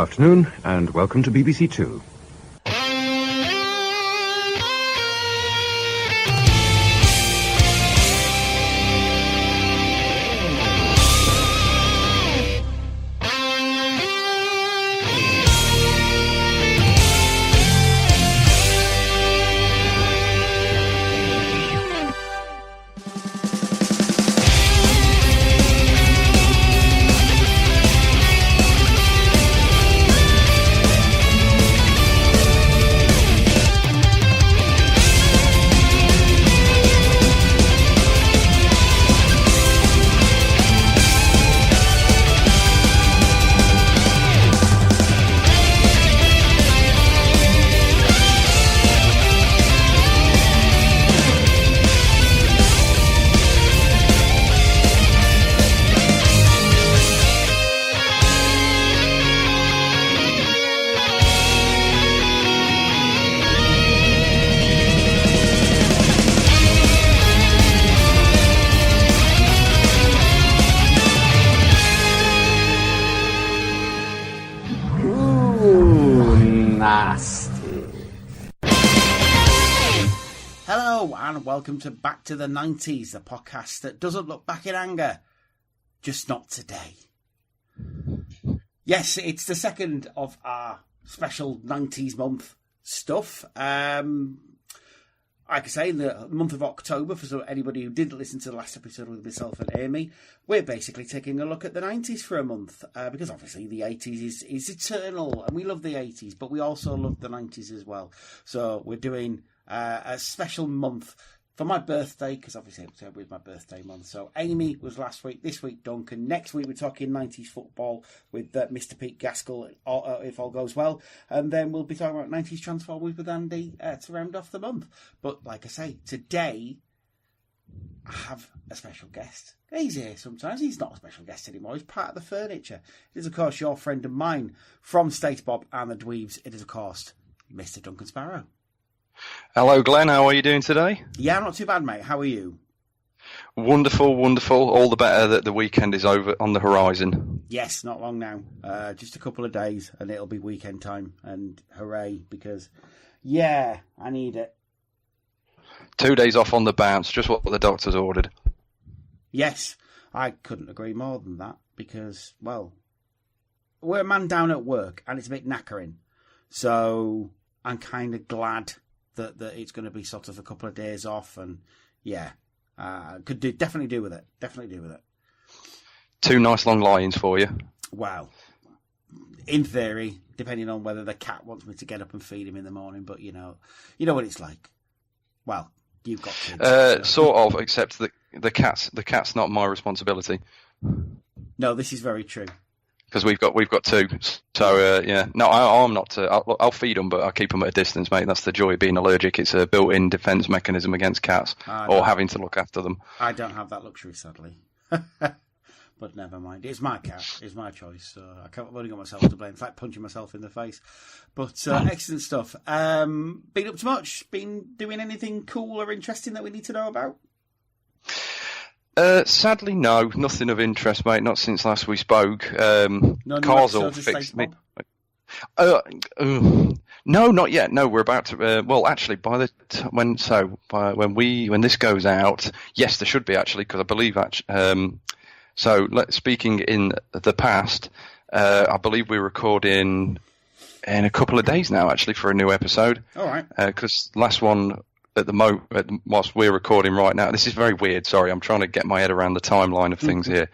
afternoon, and welcome to BBC Two. Welcome to Back to the 90s, the podcast that doesn't look back in anger. Just not today. Yes, it's the second of our special 90s month stuff. Like I say, in the month of October, for anybody who didn't listen to the last episode with myself and Amy, we're basically taking a look at the 90s for a month. Because obviously the 80s is eternal, and we love the 80s, but we also love the 90s as well. So we're doing a special month for my birthday, because obviously October is my birthday month. So Amy was last week, this week Duncan. Next week we're talking 90s football with Mr. Pete Gaskell, if all goes well. And then we'll be talking about 90s Transformers with Andy to round off the month. But like I say, today I have a special guest. He's here sometimes. He's not a special guest anymore. He's part of the furniture. It is, of course, your friend and mine from Stacebob and the Dweebs. It is, of course, Mr. Duncan Sparrow. Hello, Glenn. How are you doing today? Yeah, I'm not too bad, mate. How are you? Wonderful, wonderful. All the better that the weekend is over on the horizon. Yes, not long now. Just a couple of days and it'll be weekend time. And hooray, because, yeah, I need it. 2 days off on the bounce, just what the doctors ordered. Yes, I couldn't agree more than that because, well, we're a man down at work and it's a bit knackering. So I'm kind of glad that it's going to be sort of a couple of days off, and yeah, definitely do with it. Definitely do with it. 2 nice long lions for you. Well, in theory, depending on whether the cat wants me to get up and feed him in the morning, but you know what it's like. Well, you've got kids. So. Sort of, except the cat's not my responsibility. No, this is very true. Because we've got 2, so yeah. No, I'm not. I'll feed them, but I'll keep them at a distance, mate. That's the joy of being allergic. It's a built-in defence mechanism against cats, or having to look after them. I don't have that luxury, sadly. But never mind. It's my cat. It's my choice. So I've only got myself to blame. In fact, punching myself in the face. But excellent stuff. Been up to much? Been doing anything cool or interesting that we need to know about? Sadly, no, nothing of interest, mate. Not since last we spoke. Cars all fixed. No, not yet. No, we're about to. Well, actually, when this goes out, yes, there should be actually, because I believe speaking in the past, I believe we're recording in a couple of days now, actually, for a new episode. All right. Because last one. Whilst we're recording right now, this is very weird. Sorry, I'm trying to get my head around the timeline of things here.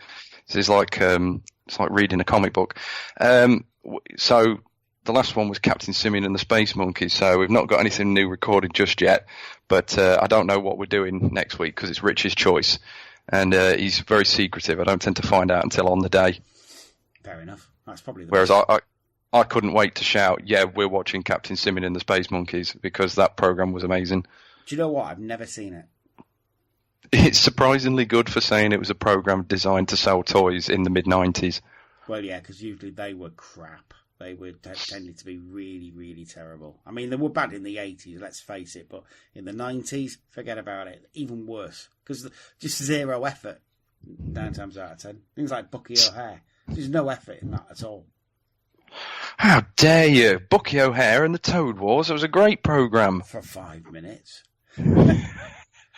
This is like it's like reading a comic book. So the last one was Captain Simian and the Space Monkeys. So we've not got anything new recorded just yet. But I don't know what we're doing next week because it's Rich's choice, and he's very secretive. I don't tend to find out until on the day. Fair enough. That's probably the whereas I couldn't wait to shout, yeah, we're watching Captain Simian and the Space Monkeys because that program was amazing. Do you know what? I've never seen it. It's surprisingly good for saying it was a program designed to sell toys in the mid-90s. Well, yeah, because usually they were crap. They were tended to be really, really terrible. I mean, they were bad in the 80s, let's face it, but in the 90s, forget about it. Even worse, because just zero effort, 9 times out of 10. Things like Bucky O'Hare. There's no effort in that at all. How dare you? Bucky O'Hare and the Toad Wars. It was a great programme. For 5 minutes. Well,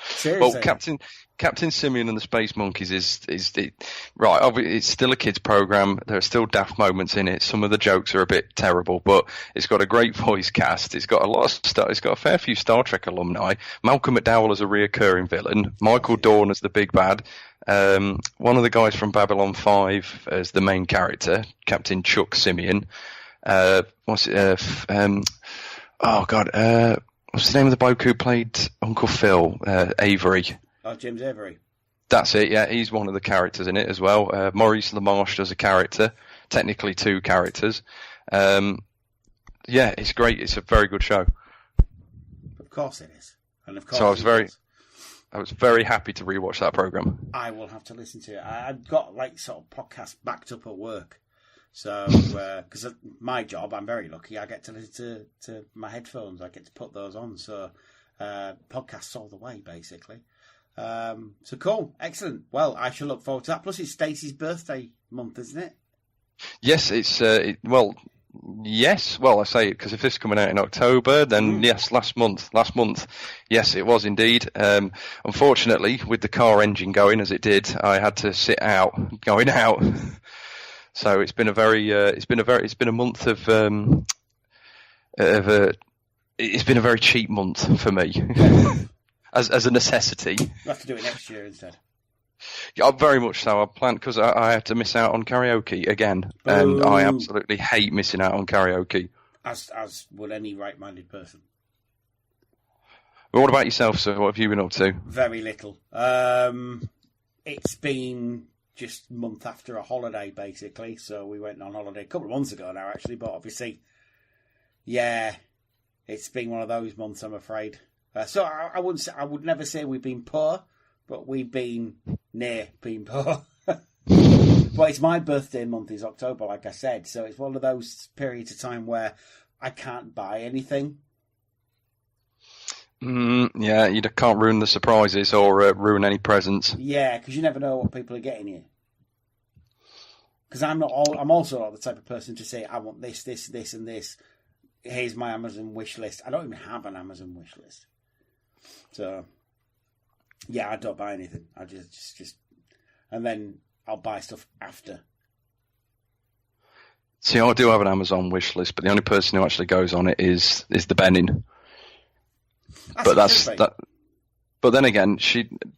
Seriously. Captain Simeon and the Space Monkeys is right. It's still a kids' program. There are still daft moments in it. Some of the jokes are a bit terrible, but it's got a great voice cast. It's got a lot of stuff. It's got a fair few Star Trek alumni. Malcolm McDowell as a reoccurring villain. Michael Dorn as the big bad. One of the guys from Babylon 5 as the main character, Captain Chuck Simeon. What's the name of the bloke who played Uncle Phil? Avery. Oh, James Avery. That's it, yeah. He's one of the characters in it as well. Maurice LaMarche does a character. Technically 2 characters. Yeah, it's great. It's a very good show. Of course it is. And of course so I was very happy to rewatch that programme. I will have to listen to it. I've got sort of podcasts backed up at work. So, because of my job, I'm very lucky. I get to listen to my headphones. I get to put those on. So, podcasts all the way, basically. So cool. Excellent. Well, I shall look forward to that. Plus, it's Stacey's birthday month, isn't it? Yes, it's, yes. Well, I say it because if this is coming out in October, then yes, last month. Yes, it was indeed. Unfortunately, with the car engine going as it did, I had to sit out, going out. So it's been a month of it's been a very cheap month for me as a necessity. We'll have to do it next year instead. Yeah, very much so. I planned because I had to miss out on karaoke again, and I absolutely hate missing out on karaoke. As would any right-minded person. But what about yourself, sir? What have you been up to? Very little. It's been just a month after a holiday, basically. So we went on holiday a couple of months ago now, actually. But obviously, yeah, it's been one of those months, I'm afraid. So I would never say we've been poor, but we've been near being poor. But it's my birthday month is October, like I said. So it's one of those periods of time where I can't buy anything. Yeah, you can't ruin the surprises or ruin any presents. Yeah, because you never know what people are getting you. Because I'm also not the type of person to say I want this, this, this, and this. Here's my Amazon wish list. I don't even have an Amazon wish list. So yeah, I don't buy anything. I just, and then I'll buy stuff after. See, I do have an Amazon wish list, but the only person who actually goes on it is the Benin. But then again,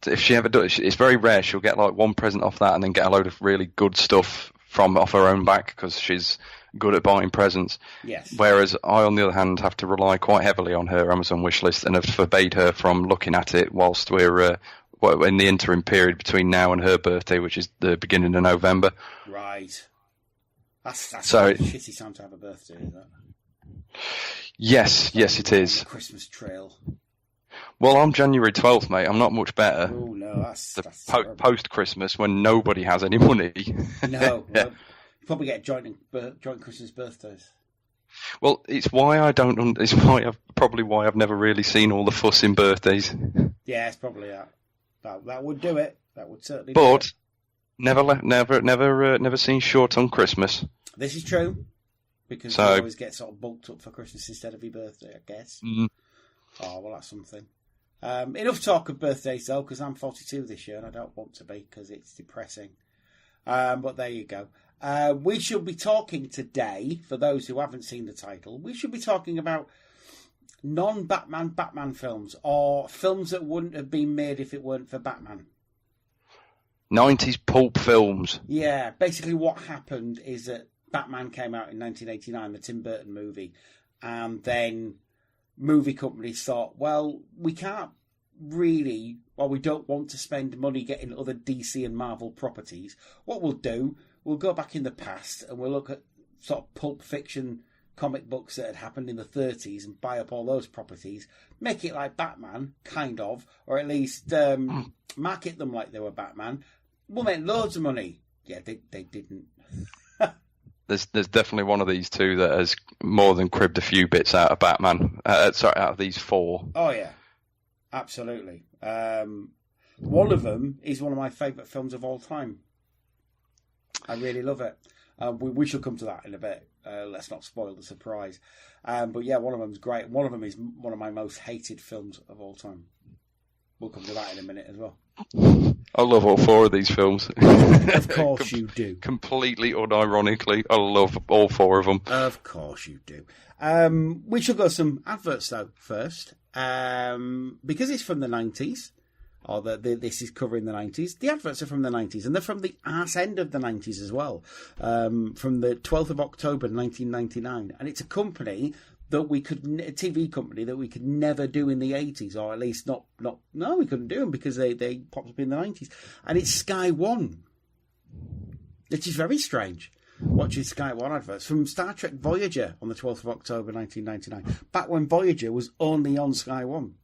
if she ever does, it's very rare. She'll get one present off that, and then get a load of really good stuff off her own back because she's good at buying presents. Yes. Whereas I, on the other hand, have to rely quite heavily on her Amazon wish list, and have forbade her from looking at it whilst we're in the interim period between now and her birthday, which is the beginning of November. Right. That's so a shitty time to have a birthday, is that? Yes, it is. Christmas trail. Well, I'm January 12th, mate. I'm not much better. Oh, no, that's post-Christmas when nobody has any money. No, well, you probably get joint Christmas birthdays. Well, it's why I don't. It's probably why I've never really seen all the fuss in birthdays. Yeah, it's probably that. That would do it. That would certainly. But never seen short on Christmas. This is true because you always get sort of bulked up for Christmas instead of your birthday, I guess. Mm. Oh well, that's something. Enough talk of birthdays though, because I'm 42 this year and I don't want to be because it's depressing. But there you go. We should be talking today, for those who haven't seen the title, we should be talking about non-Batman Batman films, or films that wouldn't have been made if it weren't for Batman. 90s pulp films. Yeah, basically what happened is that Batman came out in 1989, the Tim Burton movie, and then movie companies thought, well, we can't really, well, we don't want to spend money getting other DC and Marvel properties. What we'll do, we'll go back in the past and we'll look at sort of Pulp Fiction comic books that had happened in the 30s and buy up all those properties, make it like Batman, kind of, or at least market them like they were Batman. We'll make loads of money. Yeah, they didn't. There's definitely one of these two that has more than cribbed a few bits out of Batman. Out of these four. Oh, yeah. Absolutely. One of them is one of my favourite films of all time. I really love it. We shall come to that in a bit. Let's not spoil the surprise. But yeah, one of them's great. One of them is one of my most hated films of all time. We'll come to that in a minute as well. I love all 4 of these films. Of course you do. Completely unironically, I love all 4 of them. Of course you do. We shall go some adverts though first, because it's from the 90s. Or this is covering the 90s. The adverts are from the 90s, and they're from the arse end of the 90s as well. From the 12th of October 1999, and it's a company that a TV company that we could never do in the 80s, or at least no, we couldn't do them because they popped up in the 90s. And it's Sky One, which is very strange. Watching Sky One adverts from Star Trek Voyager on the 12th of October 1999, back when Voyager was only on Sky One.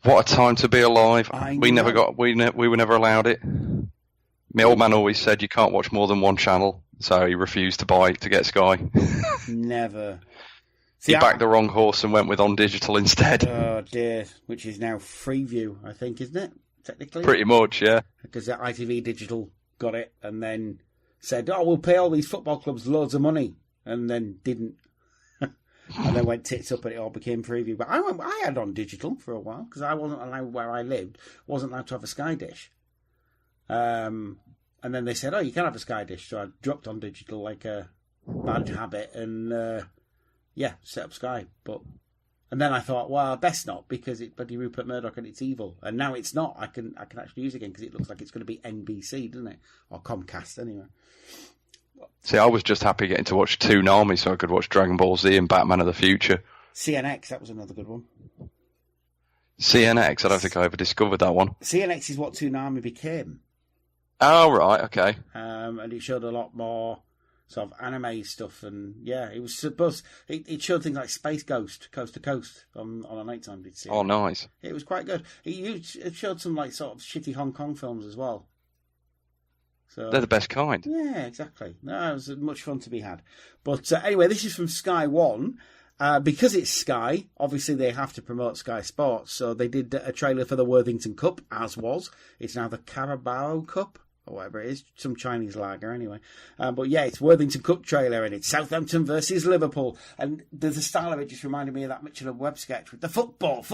What a time to be alive. We were never allowed it. My old man always said you can't watch more than one channel, so he refused to get Sky. Never. He backed the wrong horse and went with On Digital instead. Oh dear, which is now Freeview, I think, isn't it? Technically. Pretty much, yeah. Because ITV Digital got it and then said, we'll pay all these football clubs loads of money, and then didn't. And then went tits up and it all became Freeview. But I had On Digital for a while because I wasn't allowed, where I lived, wasn't allowed to have a Sky Dish. And then they said, you can have a Sky Dish. So I dropped On Digital like a bad habit and, set up Sky. And then I thought, well, best not, because it's bloody Rupert Murdoch and it's evil. And now it's not. I can actually use it again because it looks like it's going to be NBC, doesn't it? Or Comcast, anyway. See, I was just happy getting to watch Toonami so I could watch Dragon Ball Z and Batman of the Future. CNX, that was another good one. CNX, I don't think I ever discovered that one. CNX is what Toonami became. Oh, right, okay. And it showed a lot more sort of anime stuff, and yeah, it was supposed. It showed things like Space Ghost, Coast to Coast on a nighttime. Did see? Oh, nice. It was quite good. It showed some like sort of shitty Hong Kong films as well. So, they're the best kind. Yeah, exactly. No, it was much fun to be had. But anyway, this is from Sky One. Because it's Sky, obviously they have to promote Sky Sports. So they did a trailer for the Worthington Cup, as was. It's now the Carabao Cup, or whatever it is. Some Chinese lager, anyway. But yeah, it's Worthington Cup trailer, and it's Southampton versus Liverpool. And the style of it just reminded me of that Mitchell & Webb sketch with the football.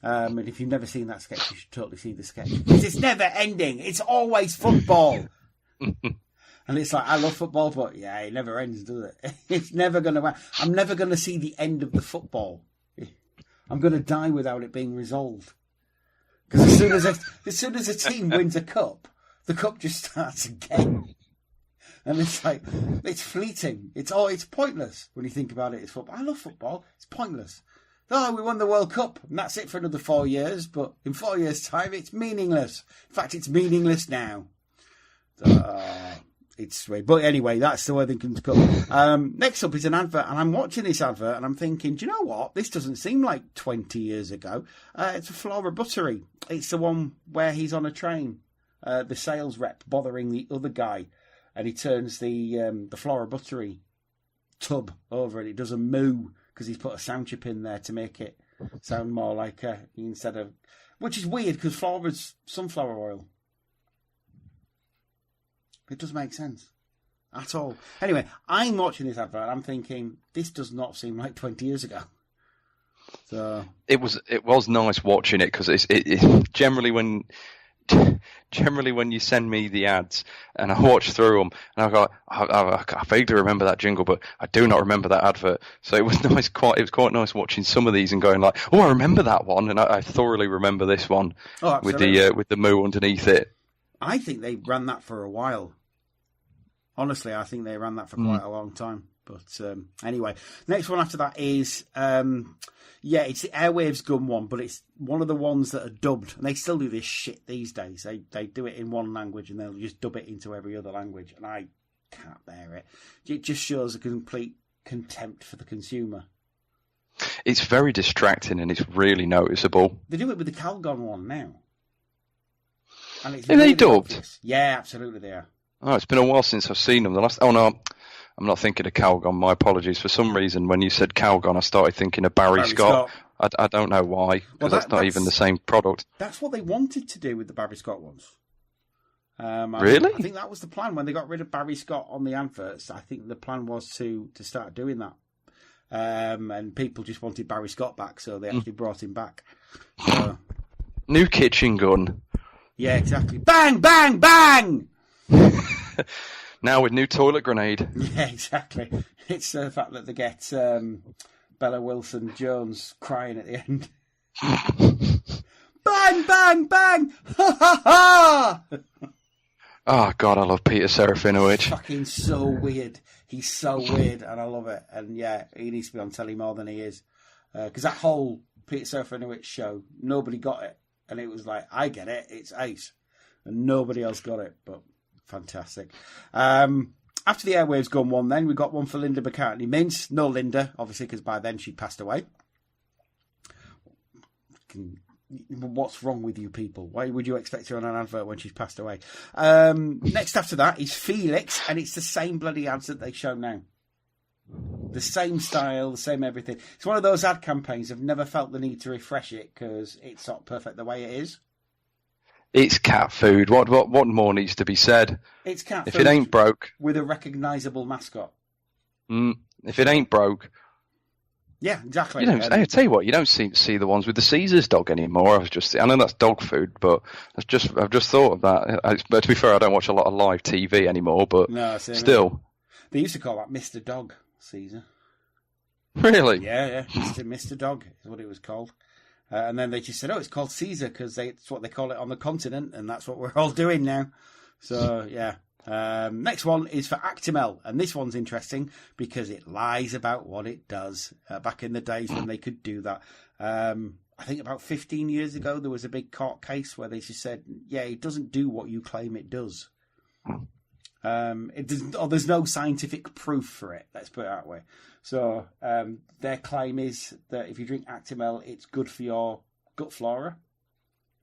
And if you've never seen that sketch, you should totally see the sketch. Because it's never ending. It's always football. And it's like, I love football, but yeah, it never ends, does it? It's never going to... I'm never going to see the end of the football. I'm going to die without it being resolved. Because as soon as a team wins a cup, the cup just starts again. And it's like, it's fleeting. It's pointless when you think about it. It's football. I love football. It's pointless. We won the World Cup, and that's it for another 4 years. But in 4 years' time, it's meaningless. In fact, it's meaningless now. It's sweet. But anyway, that's the Worthington Cup. Next up is an advert, and I'm watching this advert, and I'm thinking, do you know what? This doesn't seem like 20 years ago. It's a Flora Buttery. It's the one where he's on a train, the sales rep bothering the other guy, and he turns the Flora Buttery tub over, and it does a moo, because he's put a sound chip in there to make it sound more like instead of... Which is weird, because Flora's sunflower oil. It doesn't make sense at all. Anyway, I'm watching this advert and I'm thinking, this does not seem like 20 years ago. So it was nice watching it, because it generally when you send me the ads and I watch through them and I vaguely remember that jingle, but I do not remember that advert. So it was nice. It was quite nice watching some of these and going like, oh, I remember that one, and I thoroughly remember this one with the moo underneath it. I think they ran that for a while. Honestly, I think they ran that for quite a long time. But anyway, next one after that is, it's the Airwaves Gun one, but it's one of the ones that are dubbed. And they still do this shit these days. They do it in one language and they'll just dub it into every other language. And I can't bear it. It just shows a complete contempt for the consumer. It's very distracting and it's really noticeable. They do it with the Calgon one now. And it's Are they dubbed? Obvious. Yeah, absolutely they are. Oh, it's been a while since I've seen them. Oh no, I'm not thinking of Calgon. My apologies. For some reason, when you said Calgon, I started thinking of Barry Scott. I don't know why, because that's not even the same product. That's what they wanted to do with the Barry Scott ones. Really? I think that was the plan when they got rid of Barry Scott on the adverts. I think the plan was to start doing that. And people just wanted Barry Scott back, so they actually brought him back. So, new kitchen gun. Yeah, exactly. Bang, bang, bang! Now with new toilet grenade. Yeah, exactly. It's the fact that they get Bella Wilson-Jones crying at the end. Bang, bang, bang! Ha, ha, ha! Oh, God, I love Peter Serafinowicz. He's fucking so weird. He's so weird, and I love it. And yeah, he needs to be on telly more than he is. Because that whole Peter Serafinowicz show, nobody got it. And it was like, I get it, it's ace. And nobody else got it, but fantastic. After the airwaves gone one then, we got one for Linda McCartney-Mintz. No Linda, obviously, because by then she'd passed away. What's wrong with you people? Why would you expect her on an advert when she's passed away? Next after that is Felix, and it's the same bloody ads that they show now. The same style, the same everything. It's one of those ad campaigns I've never felt the need to refresh it because it's not perfect the way it is. It's cat food. What more needs to be said? It's cat food. If it ain't broke, with a recognisable mascot. If it ain't broke. Yeah, exactly. I tell you what, you don't see the ones with the Caesar's dog anymore. I know that's dog food, but I've just thought of that. But to be fair, I don't watch a lot of live TV anymore. But no, still, they used to call that Mr. Dog Caesar. Really? Yeah, Mr. Dog is what it was called. And then they just said, it's called Caesar because it's what they call it on the continent, and that's what we're all doing now. So yeah. Next one is for Actimel, and this one's interesting because it lies about what it does. Back in the days when they could do that, I think about 15 years ago, there was a big court case where they just said, yeah, it doesn't do what you claim it does. It doesn't, or there's no scientific proof for it, let's put it that way. So their claim is that if you drink Actimel, it's good for your gut flora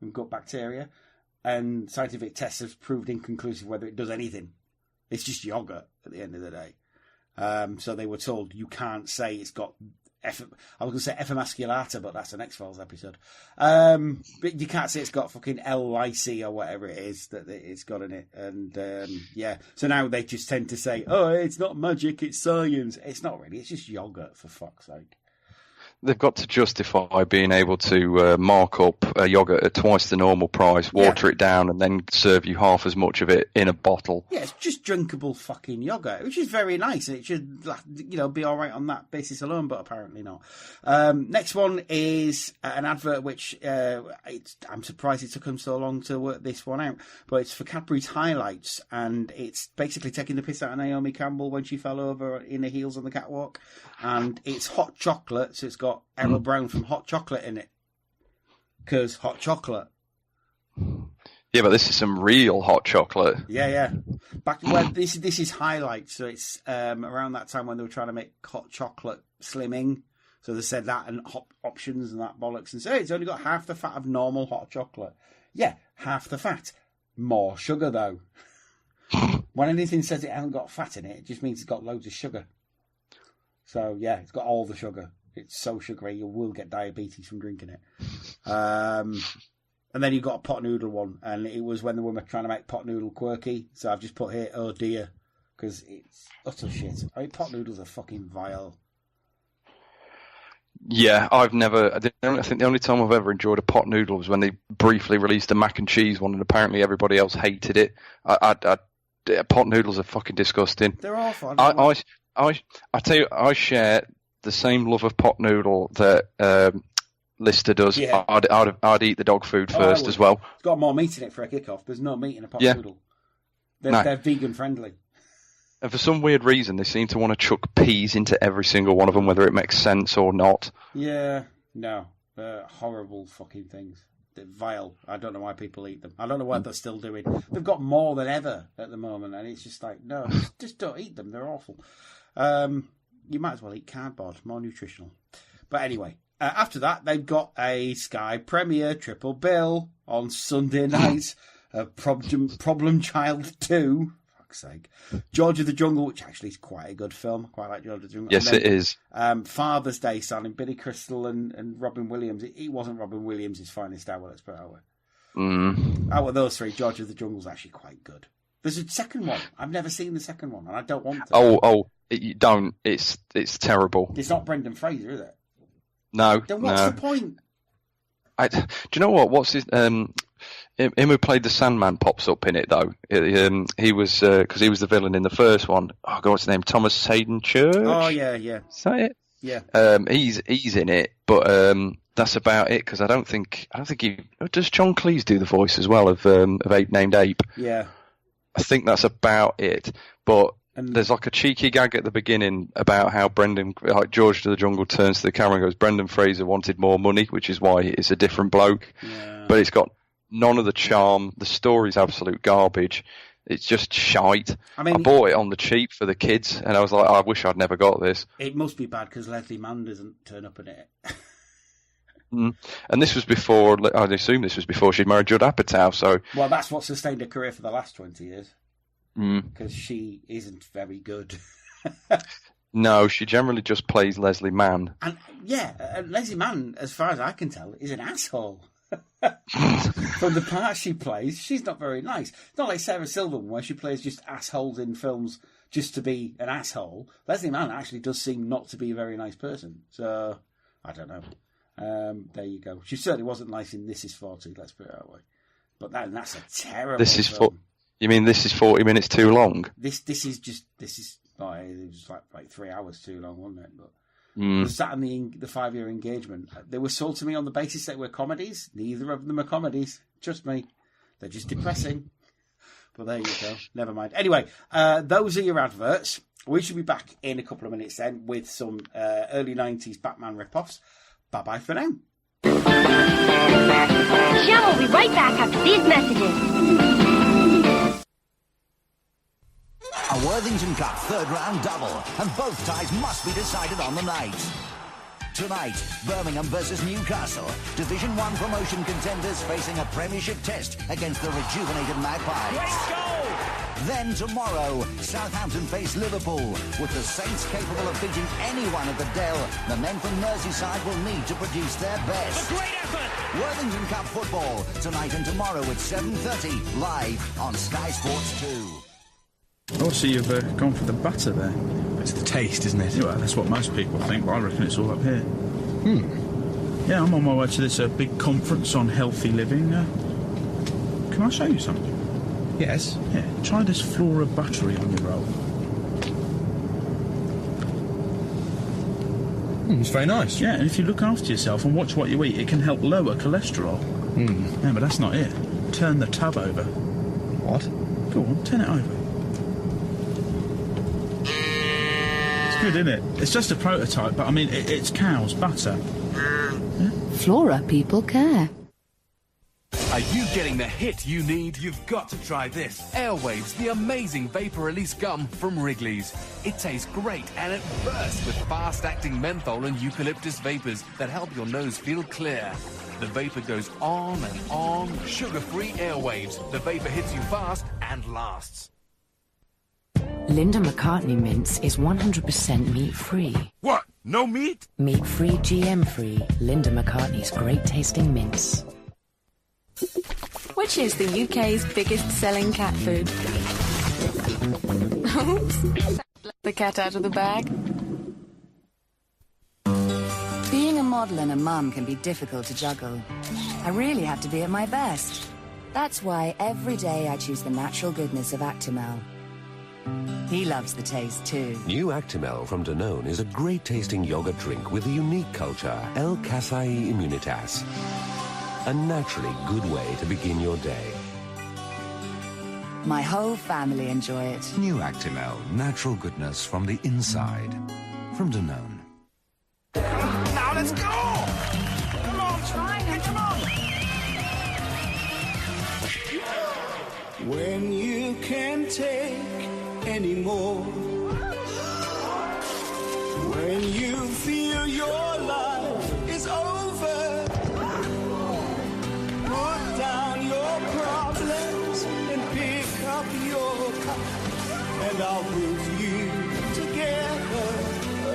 and gut bacteria. And scientific tests have proved inconclusive whether it does anything. It's just yogurt at the end of the day. So they were told you can't say it's got I was going to say Effermasculata, but that's an X-Files episode. But you can't say it's got fucking L-Lyc or whatever it is that it's got in it. And yeah, so now they just tend to say, oh, it's not magic, it's science. It's not really, it's just yogurt, for fuck's sake. They've got to justify being able to mark up a yogurt at twice the normal price, water it down, and then serve you half as much of it in a bottle. Yeah, it's just drinkable fucking yogurt, which is very nice. It should, be all right on that basis alone, but apparently not. Next one is an advert which I'm surprised it took them so long to work this one out, but it's for Cadbury's Highlights, and it's basically taking the piss out of Naomi Campbell when she fell over in her heels on the catwalk, and it's hot chocolate, so it's got Errol Brown from Hot Chocolate in it. Because hot chocolate. Yeah, but this is some real hot chocolate. Yeah. This is Highlights, so it's around that time when they were trying to make hot chocolate slimming. So they said that and hot options and that bollocks, and say it's only got half the fat of normal hot chocolate. Yeah, half the fat. More sugar though. When anything says it hasn't got fat in it, it just means it's got loads of sugar. So yeah, it's got all the sugar. It's so sugary, you will get diabetes from drinking it. And then you've got a pot noodle one, and it was when they were trying to make pot noodle quirky. So I've just put here, oh dear, because it's utter shit. I mean, pot noodles are fucking vile. Yeah, I think the only time I've ever enjoyed a pot noodle was when they briefly released a mac and cheese one, and apparently everybody else hated it. Pot noodles are fucking disgusting. They're awful. I tell you, I share the same love of pot noodle that Lister does. Yeah. I'd eat the dog food first as well. It's got more meat in it for a kick-off. There's no meat in a pot noodle. They're vegan friendly. And for some weird reason, they seem to want to chuck peas into every single one of them, whether it makes sense or not. Yeah, no. Horrible fucking things. They're vile. I don't know why people eat them. I don't know what they're still doing. They've got more than ever at the moment, and it's just like, no, just don't eat them. They're awful. You might as well eat cardboard, more nutritional. But anyway, after that, they've got a Sky Premiere triple bill on Sunday night. Problem Child 2, fuck's sake. George of the Jungle, which actually is quite a good film. I quite like George of the Jungle. Yes, it is. Father's Day, starring Billy Crystal and Robin Williams. It wasn't Robin Williams' finest hour, let's put it that way. Out of those three, George of the Jungle's actually quite good. There's a second one. I've never seen the second one, and I don't want to. You don't. It's terrible. It's not Brendan Fraser, is it? No. Then what's the point? Do you know what? What's his... him who played the Sandman pops up in it, though. He was... Because he was the villain in the first one. Oh, God, what's his name? Thomas Hayden Church? Oh, yeah. Is that it? Yeah. He's in it, but that's about it, because I don't think he... Does John Cleese do the voice as well of Ape Named Ape? Yeah. I think that's about it, but there's like a cheeky gag at the beginning about how George of the Jungle turns to the camera and goes, Brendan Fraser wanted more money, which is why it's a different bloke. Yeah. But it's got none of the charm. The story's absolute garbage. It's just shite. I bought it on the cheap for the kids, and I was like, I wish I'd never got this. It must be bad because Leslie Mann doesn't turn up in it. And this was before, I'd assume this was before she'd married Judd Apatow, so... Well, that's what sustained her career for the last 20 years. Because she isn't very good. No, she generally just plays Leslie Mann. And Leslie Mann, as far as I can tell, is an asshole. From the part she plays, she's not very nice. It's not like Sarah Silverman, where she plays just assholes in films just to be an asshole. Leslie Mann actually does seem not to be a very nice person. So, I don't know. There you go. She certainly wasn't nice in This Is 40, let's put it that way. But that's a terrible film. You mean this is 40 minutes too long? It was like 3 hours too long, wasn't it? But it was sat in the 5-year engagement. They were sold to me on the basis they were comedies. Neither of them are comedies. Trust me. They're just depressing. But there you go. Never mind. Anyway, those are your adverts. We should be back in a couple of minutes then with some early 90s Batman rip-offs. Bye-bye for now. Jim will be right back after these messages. A Worthington Cup third-round double, and both ties must be decided on the night. Tonight, Birmingham versus Newcastle. Division 1 promotion contenders facing a Premiership test against the rejuvenated Magpies. Great goal! Then tomorrow, Southampton face Liverpool. With the Saints capable of beating anyone at the Dell, the men from Merseyside will need to produce their best. A great effort! Worthington Cup football, tonight and tomorrow at 7:30, live on Sky Sports 2. Oh, so you've gone for the butter there. It's the taste, isn't it? Yeah, well, that's what most people think, but I reckon it's all up here. Yeah, I'm on my way to this big conference on healthy living. Can I show you something? Yes. Yeah, try this Flora buttery on your roll. It's very nice. Yeah, and if you look after yourself and watch what you eat, it can help lower cholesterol. Yeah, but that's not it. Turn the tub over. What? Go on, turn it over. Good, isn't it? It's just a prototype, but I mean, it's cow's butter. Yeah? Flora people care. Are you getting the hit you need? You've got to try this. Airwaves, the amazing vapor release gum from Wrigley's. It tastes great and it bursts with fast-acting menthol and eucalyptus vapors that help your nose feel clear. The vapor goes on and on. Sugar-free Airwaves. The vapor hits you fast and lasts. Linda McCartney Mints is 100% meat-free. What? No meat? Meat-free, GM-free, Linda McCartney's great-tasting mints. Which is the UK's biggest selling cat food? Oops. The cat out of the bag. Being a model and a mum can be difficult to juggle. I really have to be at my best. That's why every day I choose the natural goodness of Actimel. He loves the taste too. New Actimel from Danone is a great-tasting yogurt drink with a unique culture, L-Casei Immunitas. A naturally good way to begin your day. My whole family enjoy it. New Actimel, natural goodness from the inside. From Danone. Now let's go! Come on, try it, come on! When you can't take any more, when you feel your life is over, put down your problems and pick up your cup, and I'll put you together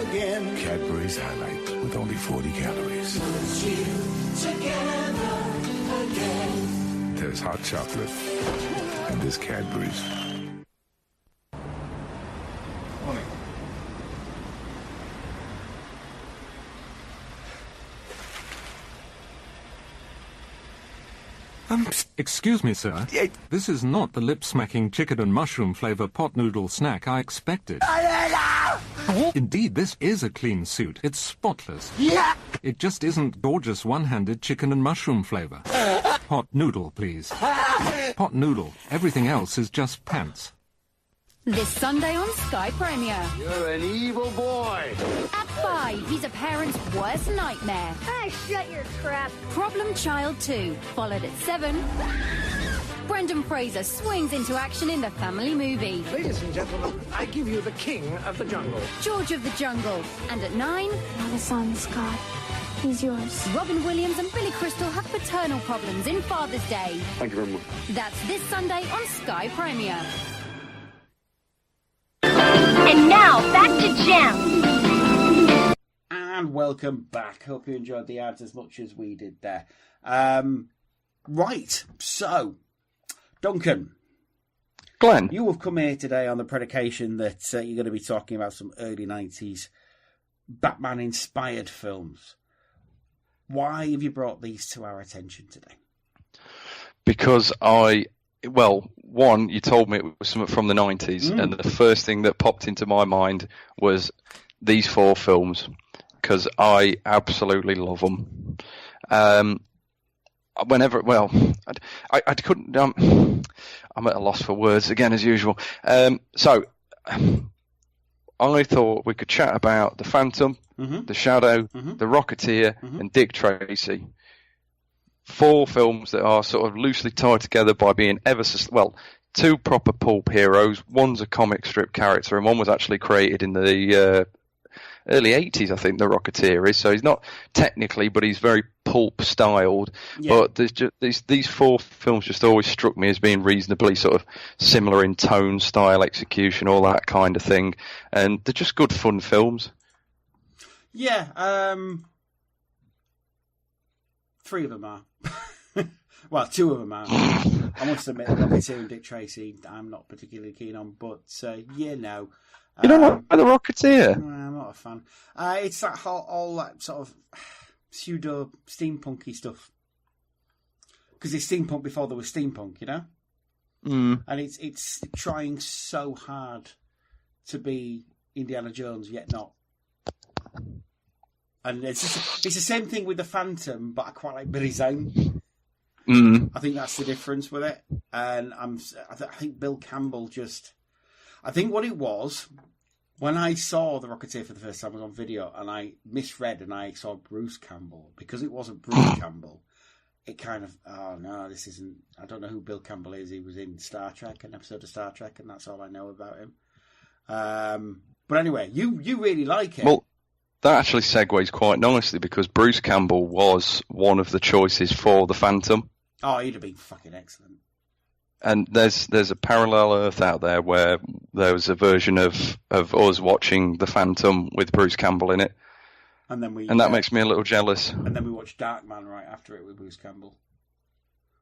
again. Cadbury's Highlight with only 40 calories. Put you together again. There's hot chocolate. And there's Cadbury's. Morning. Excuse me, sir. This is not the lip-smacking chicken and mushroom flavour pot noodle snack I expected. Indeed, this is a clean suit. It's spotless. It just isn't gorgeous one-handed chicken and mushroom flavour. Pot noodle, please. Pot noodle. Everything else is just pants. This Sunday on Sky Premier. You're an evil boy. At 5, he's a parent's worst nightmare. Shut your trap. Problem Child 2, followed at 7. Brendan Fraser swings into action in the family movie. Ladies and gentlemen, I give you the king of the jungle. George of the Jungle. And at 9... My son, Scott. He's yours. Robin Williams and Billy Crystal have paternal problems in Father's Day. Thank you very much. That's this Sunday on Sky Premier. And now, back to Gems. And welcome back. Hope you enjoyed the ads as much as we did there. Right, so, Duncan. Glenn. You have come here today on the predication that you're going to be talking about some early 90s Batman-inspired films. Why have you brought these to our attention today? Because one, you told me it was something from the 90s, and the first thing that popped into my mind was these 4 films, because I absolutely love them. I couldn't, I'm at a loss for words again, as usual. So, I thought we could chat about The Phantom, The Shadow, The Rocketeer, and Dick Tracy. 4 films that are sort of loosely tied together by being two proper pulp heroes. One's a comic strip character, and one was actually created in the early 80s, I think, The Rocketeer is. So he's not technically, but he's very pulp styled. Yeah. But there's just, these 4 films just always struck me as being reasonably sort of similar in tone, style, execution, all that kind of thing. And they're just good, fun films. Yeah, 3 of them are. Well, 2 of them are. I must admit, The Rocketeer and Dick Tracy, I'm not particularly keen on, but you know. You don't like The Rocketeer? I'm not a fan. It's that all that sort of pseudo steampunky stuff. Because it's steampunk before there was steampunk, you know? And it's trying so hard to be Indiana Jones, yet not. And it's the same thing with The Phantom, but I quite like Billy Zane. I think that's the difference with it. And I think Bill Campbell I think what it was, when I saw The Rocketeer for the first time, I was on video, and I misread and I saw Bruce Campbell. Because it wasn't Bruce Campbell, it kind of, oh no, this isn't, I don't know who Bill Campbell is. He was in Star Trek, an episode of Star Trek, and that's all I know about him. But anyway, you really like it. Well, that actually segues quite nicely, because Bruce Campbell was one of the choices for The Phantom. Oh, he'd have been fucking excellent. And there's a parallel Earth out there where there was a version of us watching The Phantom with Bruce Campbell in it. And that makes me a little jealous. And then we watched Darkman right after it with Bruce Campbell.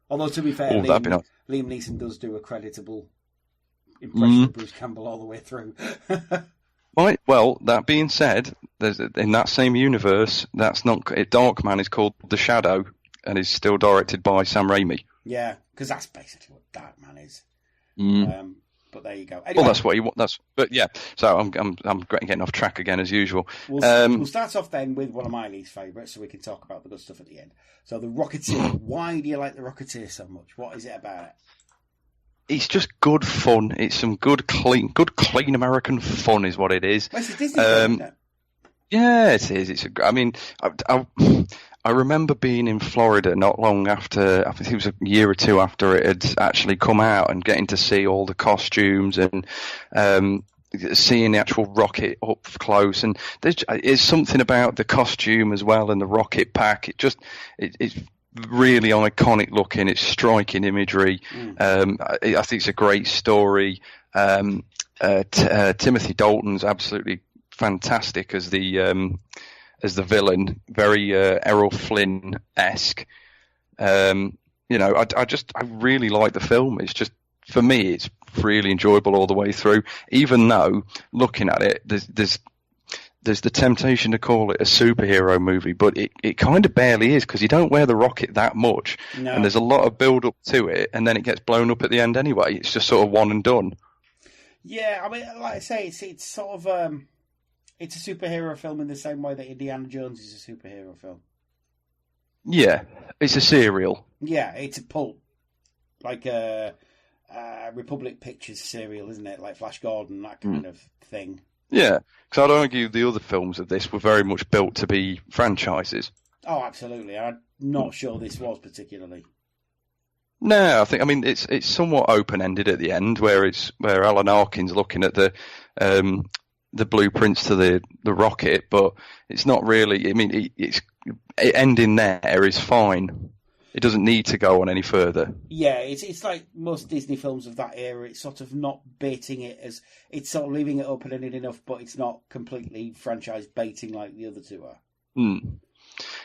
Although, to be fair, Liam Neeson does do a creditable impression of Bruce Campbell all the way through. Right. Well, that being said, in that same universe, Darkman is called The Shadow, and is still directed by Sam Raimi. Yeah, because that's basically what Darkman is. But there you go. Anyway, well, that's what you want. But yeah. So I'm getting off track again as usual. We'll start off then with one of my least favourites, so we can talk about the good stuff at the end. So The Rocketeer. Why do you like The Rocketeer so much? What is it about it? It's just good fun. It's some good clean American fun, is what it is. Well, it's a Disney film, isn't it? Yeah, it is. I remember being in Florida not long after, I think it was a year or 2 after it had actually come out, and getting to see all the costumes and seeing the actual rocket up close. And there's something about the costume as well, and the rocket pack. It's really iconic looking. It's striking imagery. I think it's a great story. Timothy Dalton's absolutely fantastic as the villain, very Errol Flynn-esque. I really like the film. It's just, for me, it's really enjoyable all the way through. Even though, looking at it, there's the temptation to call it a superhero movie, but it kind of barely is, because you don't wear the rocket that much, No. and there's a lot of build up to it, and then it gets blown up at the end anyway. It's just sort of one and done. Yeah, I mean, like I say, it's sort of it's a superhero film in the same way that Indiana Jones is a superhero film. Yeah, it's a serial. Yeah, it's a pulp, like a Republic Pictures serial, isn't it? Like Flash Gordon, that kind of thing. Yeah, because I'd argue the other films of this were very much built to be franchises. Oh, absolutely. I'm not sure this was particularly. No, I mean it's somewhat open ended at the end, where Alan Arkin's looking at the blueprints to the rocket, but it's not really. I mean, it ending there is fine. It doesn't need to go on any further. Yeah, it's like most Disney films of that era. It's sort of not baiting it as it's sort of leaving it open ended enough, but it's not completely franchise baiting like the other two are.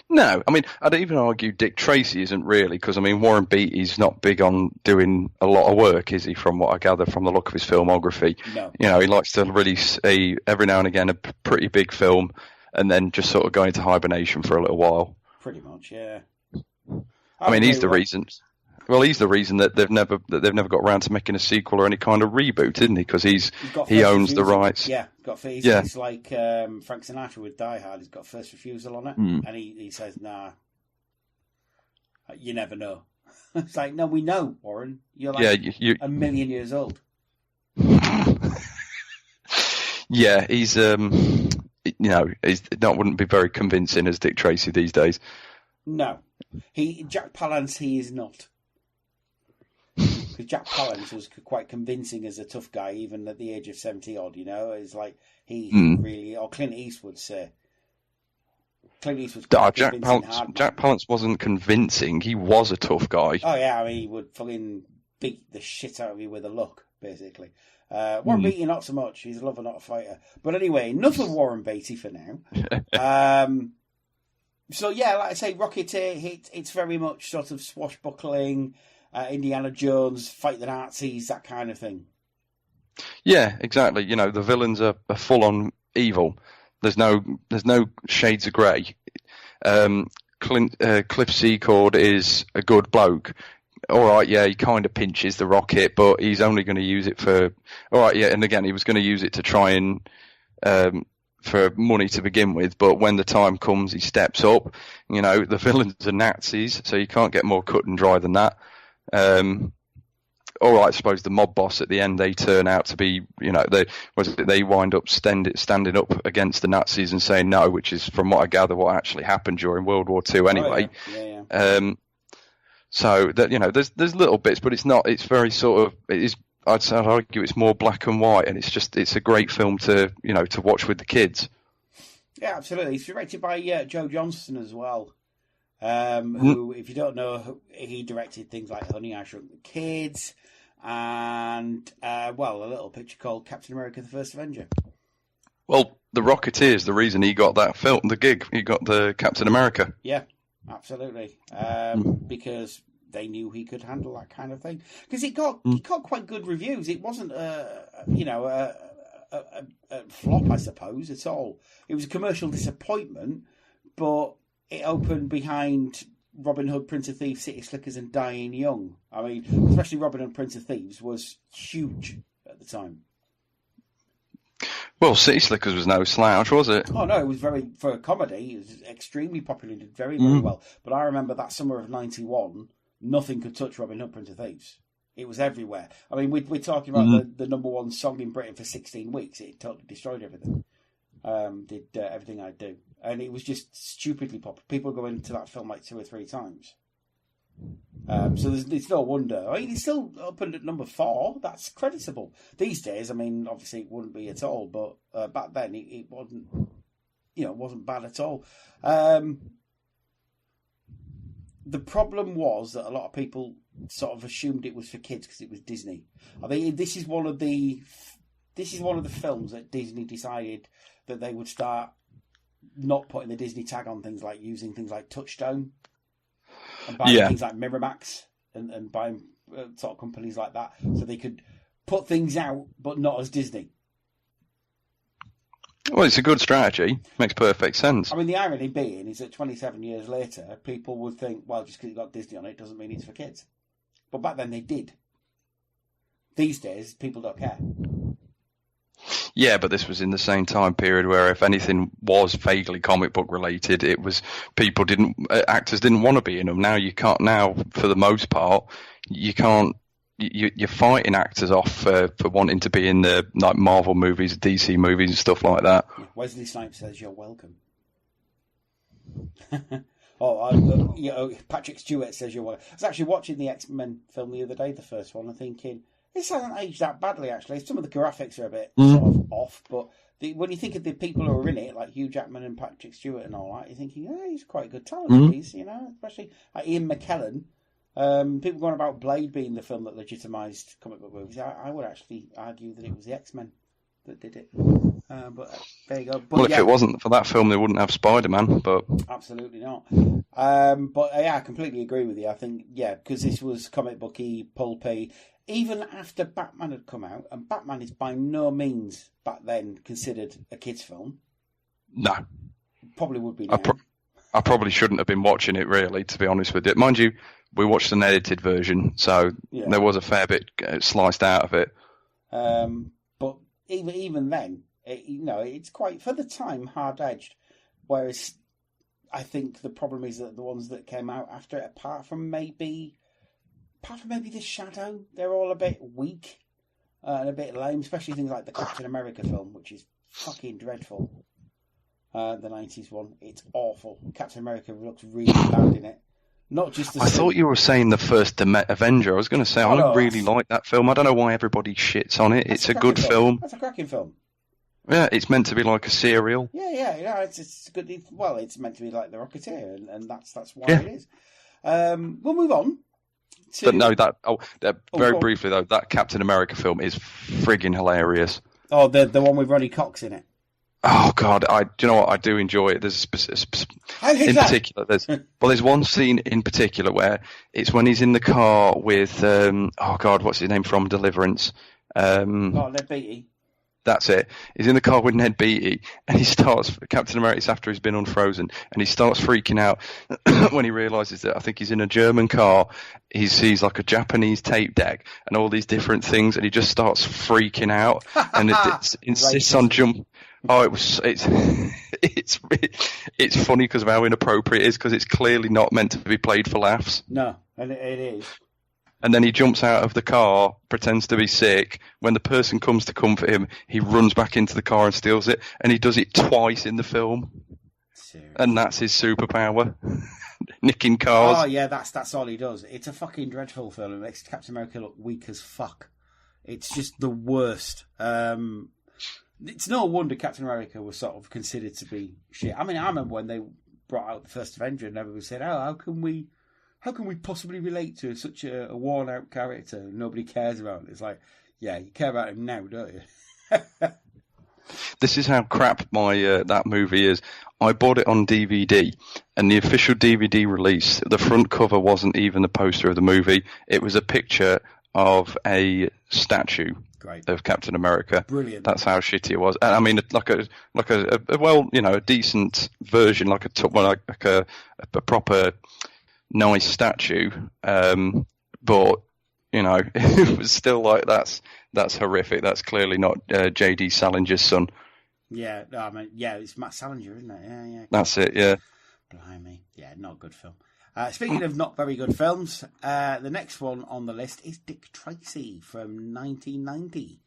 No, I mean, I'd even argue Dick Tracy isn't really, because I mean Warren Beatty's not big on doing a lot of work, is he? From what I gather from the look of his filmography, No. He likes to release every now and again a pretty big film, and then just sort of go into hibernation for a little while. Pretty much, yeah. I mean, he's the reason. Well, he's the reason that they've never got around to making a sequel or any kind of reboot, isn't he? Because he owns the rights. Yeah, it's like Frank Sinatra with Die Hard. He's got first refusal on it, and he says, "Nah, you never know." It's like, no, we know, Warren. You're like a million years old. Yeah, he's wouldn't be very convincing as Dick Tracy these days. No, Jack Palance, he is not. Because Jack Palance was quite convincing as a tough guy, even at the age of 70-odd, It's like he really... Or Clint Eastwood, say. Clint Eastwood's quite Jack Palance wasn't convincing. He was a tough guy. Oh, yeah, I mean, he would fucking beat the shit out of you with a look, basically. Warren Beatty, not so much. He's a lover, not a fighter. But anyway, enough of Warren Beatty for now. So, yeah, like I say, Rocketeer, it's very much sort of swashbuckling... Indiana Jones, fight the Nazis, that kind of thing. Yeah, exactly. The villains are full-on evil. There's no shades of grey. Cliff Secord is a good bloke. All right, yeah, he kind of pinches the rocket, but he's only going to use it for... All right, yeah, and again, he was going to use it to try and... for money to begin with, but when the time comes, he steps up. The villains are Nazis, so you can't get more cut and dry than that. All right, I suppose the mob boss at the end, they turn out to be, they wind up standing up against the Nazis and saying no, which is, from what I gather, what actually happened during World War II anyway. Oh, yeah. So that there's little bits, but it's not. It's very sort of. It is. I'd argue it's more black and white, and it's a great film to watch with the kids. Yeah, absolutely. It's directed by Joe Johnston as well. Who, if you don't know, he directed things like Honey, I Shrunk the Kids, and a little picture called Captain America: The First Avenger. Well, The Rocketeer is the reason he got that film, the gig. He got the Captain America. Yeah, absolutely. Because they knew he could handle that kind of thing. Because it got quite good reviews. It wasn't a flop, I suppose, at all. It was a commercial disappointment, but it opened behind Robin Hood, Prince of Thieves, City Slickers, and Dying Young. I mean, especially Robin Hood, Prince of Thieves was huge at the time. Well, City Slickers was no slouch, was it? Oh no, it was for a comedy. It was extremely popular, did very, very well. But I remember that summer of '91, nothing could touch Robin Hood, Prince of Thieves. It was everywhere. I mean, we're talking about the number one song in Britain for 16 weeks. It totally destroyed everything. Did Everything I Do. And it was just stupidly popular. People go into that film like 2 or 3 times. So it's no wonder. I mean, it's still opened at number 4. That's creditable. These days, I mean, obviously it wouldn't be at all, but back then it wasn't, it wasn't bad at all. The problem was that a lot of people sort of assumed it was for kids because it was Disney. I mean, this is one of the films that Disney decided that they would start not putting the Disney tag on things, like using things like Touchstone and buying things like Miramax and buying sort of companies like that so they could put things out, but not as Disney. Well, it's a good strategy. Makes perfect sense. I mean, the irony being is that 27 years later, people would think, well, just because it got Disney on it doesn't mean it's for kids. But back then they did. These days, people don't care. Yeah, but this was in the same time period where if anything was vaguely comic book related, it was actors didn't want to be in them. Now you can't. Now, for the most part, you can't. You're fighting actors off for wanting to be in the like Marvel movies, DC movies, and stuff like that. Wesley Snipes says you're welcome. Patrick Stewart says you're welcome. I was actually watching the X-Men film the other day, the first one, and thinking, this hasn't aged that badly, actually. Some of the graphics are a bit sort of off, but when you think of the people who are in it, like Hugh Jackman and Patrick Stewart and all that, you're thinking, he's quite a good talent, especially like Ian McKellen. People going about Blade being the film that legitimised comic book movies. I would actually argue that it was the X-Men that did it. But there you go. But, if it wasn't for that film, they wouldn't have Spider-Man. But absolutely not. I completely agree with you. I think, because this was comic booky, pulpy. Even after Batman had come out, and Batman is by no means back then considered a kids' film. No, probably would be now. I probably shouldn't have been watching it, really, to be honest with you. Mind you, we watched an edited version, so there was a fair bit sliced out of it. But even then, it's quite, for the time, hard-edged. Whereas I think the problem is that the ones that came out after it, apart from maybe The Shadow, they're all a bit weak and a bit lame, especially things like the Captain America film, which is fucking dreadful. The 90s one. It's awful. Captain America looks really bad in it. Not just I thought you were saying the first Avenger. I was going to say, I really like that film. I don't know why everybody shits on it. It's a good film. That's a cracking film. Yeah, it's meant to be like a serial. Yeah. It's good. Well, it's meant to be like The Rocketeer, and that's why it is. We'll move on. But no, very briefly though, that Captain America film is frigging hilarious. Oh, the one with Ronnie Cox in it. Oh God, do you know what? I do enjoy it. There's particular. There's one scene in particular where it's when he's in the car with what's his name from Deliverance? Ned Beatty. That's it. He's in the car with Ned Beatty, and Captain America's after he's been unfrozen, and he starts freaking out when he realises that I think he's in a German car. He sees like a Japanese tape deck and all these different things, and he just starts freaking out, and it insists on jump. Oh, it's funny because of how inappropriate it is, because it's clearly not meant to be played for laughs. No, and it is. And then he jumps out of the car, pretends to be sick. When the person comes to comfort him, he runs back into the car and steals it. And he does it twice in the film. Seriously? And that's his superpower. Nicking cars. Oh, yeah, that's all he does. It's a fucking dreadful film. It makes Captain America look weak as fuck. It's just the worst. It's no wonder Captain America was sort of considered to be shit. I mean, I remember when they brought out the first Avenger and everyone said, how can we possibly relate to such a worn-out character nobody cares about? It's like, yeah, you care about him now, don't you? This is how crap my that movie is. I bought it on DVD, and the official DVD release, the front cover wasn't even the poster of the movie. It was a picture of a statue of Captain America. Brilliant. That's how shitty it was. And I mean, like a decent version, like a proper nice statue. But it was still like that's horrific. That's clearly not J.D. Salinger's son. Yeah, I mean, it's Matt Salinger, isn't it? Yeah. That's it. Yeah. Blimey. Yeah, not a good film. Speaking of not very good films, the next one on the list is Dick Tracy from 1990.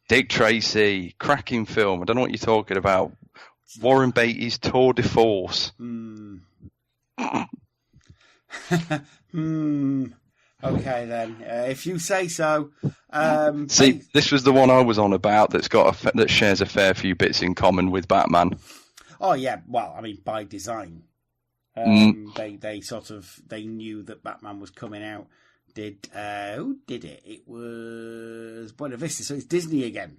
Dick Tracy, cracking film. I don't know what you're talking about. Warren Beatty's tour de force. Okay then, if you say so. See, this was the one I was on about. That shares a fair few bits in common with Batman. Oh yeah, well, I mean by design. They knew that Batman was coming out. Who did it? It was Buena Vista, so it's Disney again.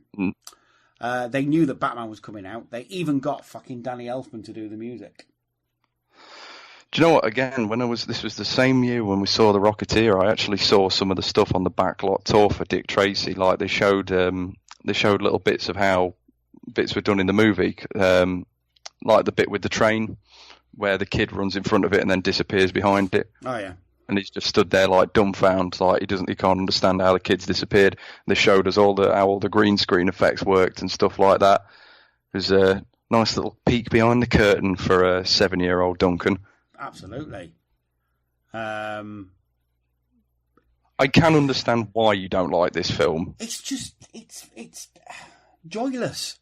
They knew that Batman was coming out. They even got fucking Danny Elfman to do the music. Do you know what? Again, this was the same year when we saw The Rocketeer. I actually saw some of the stuff on the backlot tour for Dick Tracy. Like they showed little bits of how bits were done in the movie, like the bit with the train where the kid runs in front of it and then disappears behind it. Oh yeah. And he's just stood there like dumbfounded, like he can't understand how the kids disappeared. They showed us how all the green screen effects worked and stuff like that. It was a nice little peek behind the curtain for a 7-year-old Duncan. Absolutely. I can understand why you don't like this film. It's just it's joyless.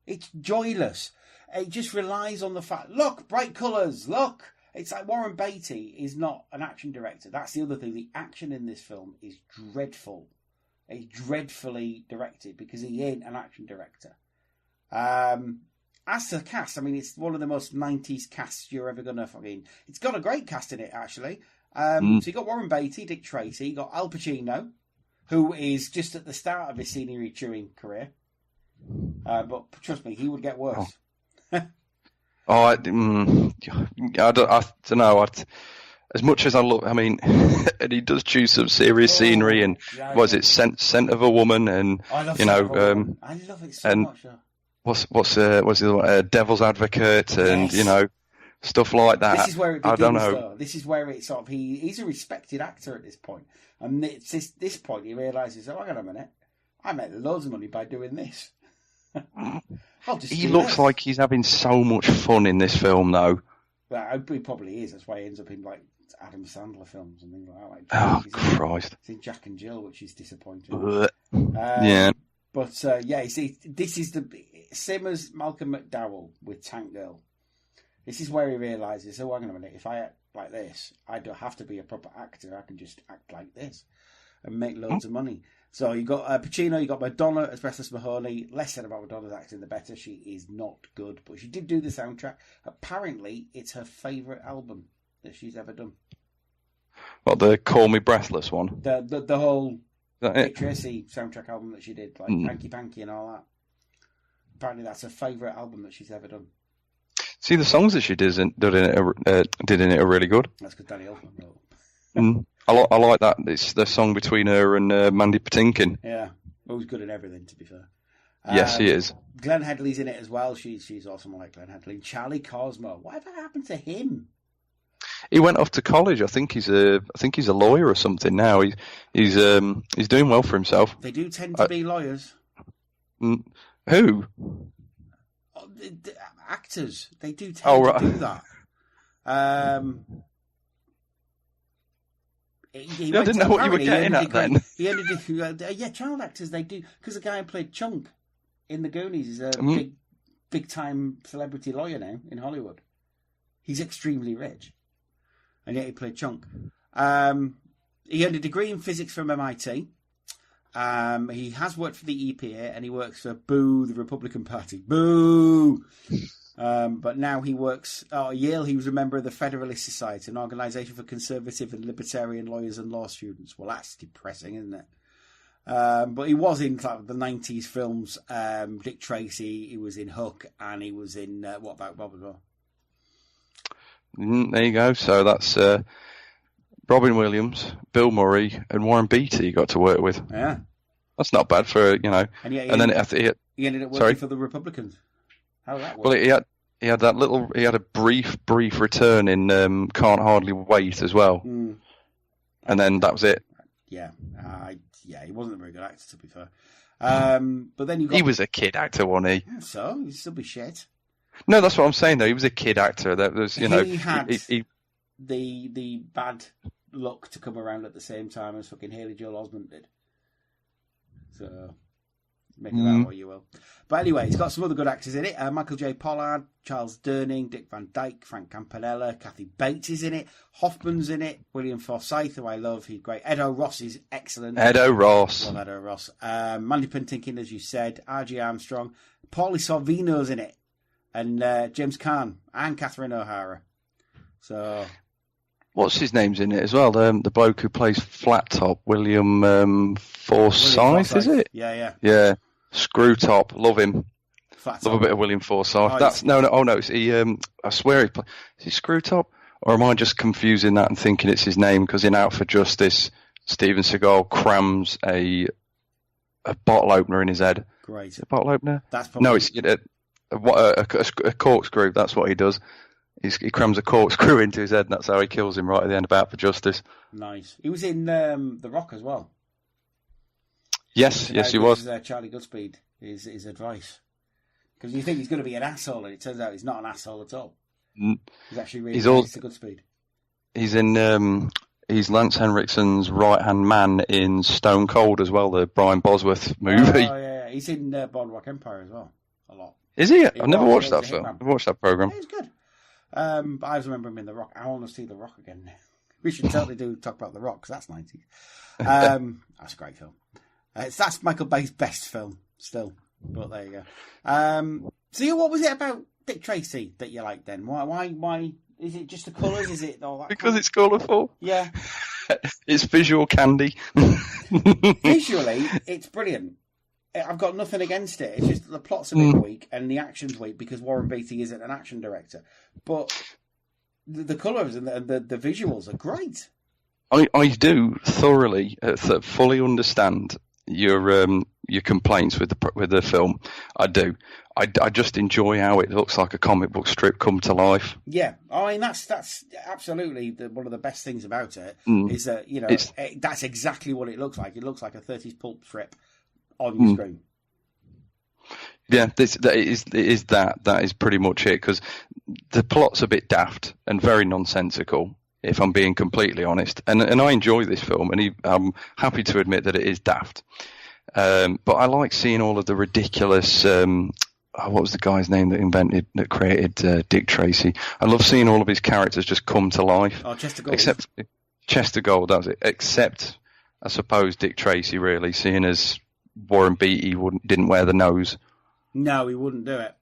It's joyless. It just relies on the fact. Look, bright colours. Look. It's like Warren Beatty is not an action director. That's the other thing. The action in this film is dreadful. It's dreadfully directed because he ain't an action director. As to the cast, I mean, it's one of the most 90s casts you're ever going to fucking... It's got a great cast in it, actually. So you got Warren Beatty, Dick Tracy, you got Al Pacino, who is just at the start of his scenery chewing career. But trust me, he would get worse. I don't know. As much as I look, I mean, and he does choose some serious scenery, and was it Scent of a Woman, and I love I love it so much. What's the other one? Devil's Advocate, and stuff like that. This is where it begins, I don't know. Though. This is where it sort of he's a respected actor at this point, and it's this point he realises, oh, hang on a minute, I made loads of money by doing this. He looks like he's having so much fun in this film, though. Well, he probably is. That's why he ends up in like Adam Sandler films and things like that. Oh, Christ! He's in Jack and Jill, which is disappointing. Yeah. But you see, this is the same as Malcolm McDowell with Tank Girl. This is where he realises, oh, hang on a minute, if I act like this, I don't have to be a proper actor. I can just act like this and make loads of money. So you got Pacino, you got Madonna as Breathless Mahoney. Less said about Madonna's acting, the better. She is not good, but she did do the soundtrack. Apparently, it's her favourite album that she's ever done. What, the Call Me Breathless one? The whole Dick Tracy soundtrack album that she did, like Hanky Panky and all that. Apparently, that's her favourite album that she's ever done. See, the songs that she did in it are really good. That's because Danny Elfman wrote. I like that. It's the song between her and Mandy Patinkin. Yeah, who's good in everything, to be fair. Yes, he is. Glenn Headley's in it as well. She's awesome. I like Glenn Headley. Charlie Cosmo. Whatever happened to him? He went off to college. I think he's a lawyer or something now. He's doing well for himself. They do tend to be lawyers. Who? The actors. They do tend to do that. I didn't know what you were getting at then. He only did, child actors, they do. Because the guy who played Chunk in The Goonies is a big-time celebrity lawyer now in Hollywood. He's extremely rich. And yet he played Chunk. He earned a degree in physics from MIT. He has worked for the EPA, and he works for Boo, the Republican Party. Boo! But now he works at Yale. He was a member of the Federalist Society, an organisation for conservative and libertarian lawyers and law students. Well, that's depressing, isn't it? But he was in like the 90s films. Dick Tracy, he was in Hook, and he was in What About Bob as well. There you go. So that's Robin Williams, Bill Murray, and Warren Beatty you got to work with. Yeah. That's not bad for, And he ended up working for the Republicans. How did that work? Well, he had a brief return in Can't Hardly Wait as well, and then that was it. Yeah, he wasn't a very good actor, to be fair. But then he was a kid actor, wasn't he? Yeah, so he'd still be shit. No, that's what I'm saying though. He was a kid actor. That was, he had the bad luck to come around at the same time as fucking Haley Joel Osment did. So. Make of that what you will. But anyway, he's got some other good actors in it. Michael J. Pollard, Charles Durning, Dick Van Dyke, Frank Campanella, Kathy Bates is in it. Hoffman's in it. William Forsythe, who I love. He's great. Edo Ross is excellent. Edo Ross. Love Edo Ross. Mandy Patinkin, as you said. R.G. Armstrong. Paulie Sorvino's in it. And James Caan and Catherine O'Hara. So... What's his name's in it as well? The bloke who plays Flat Top, William Forsythe, is it? Yeah. Yeah. Screw Top, love him. Flat love Top. a bit of William Forsythe. I swear is he Screw Top? Or am I just confusing that and thinking it's his name? Because in Out for Justice, Steven Seagal crams a bottle opener in his head. Great. Is it a bottle opener? That's probably... No, it's a corkscrew. That's what he does. He crams a corkscrew into his head, and that's how he kills him right at the end of Out for Justice. Nice. He was in The Rock as well. Yes, he was. Charlie Goodspeed, his advice. Because you think he's going to be an asshole, and it turns out he's not an asshole at all. He's actually really nice to Goodspeed. He's in... He's Lance Henriksen's right-hand man in Stone Cold as well, the Brian Bosworth movie. Oh, yeah. He's in Boardwalk Empire as well, a lot. Is he? I've never watched that film. I've watched that programme. Yeah, it's good. But I just remember him in The Rock. I want to see The Rock again. We should totally talk about The Rock, because that's 90s. That's a great film. That's Michael Bay's best film, still. But there you go. So what was it about Dick Tracy that you liked then? Why? Is it just the colours? Is it all that? Because it's colourful. Yeah. It's visual candy. Visually, it's brilliant. I've got nothing against it. It's just the plot's a bit weak and the action's weak because Warren Beatty isn't an action director. But the colours and the visuals are great. I do thoroughly, fully understand your complaints with the film. I do. I just enjoy how it looks like a comic book strip come to life. Yeah, I mean that's absolutely one of the best things about it is that that's exactly what it looks like. It looks like a 30s pulp strip on your screen. Yeah, that is pretty much it, because the plot's a bit daft and very nonsensical, if I'm being completely honest. And I enjoy this film, and I'm happy to admit that it is daft. But I like seeing all of the ridiculous. What was the guy's name that created Dick Tracy? I love seeing all of his characters just come to life. Oh, Chester Gould. Except Chester Gould, that was it. Except, I suppose, Dick Tracy, really, seeing as Warren Beatty didn't wear the nose. No, he wouldn't do it.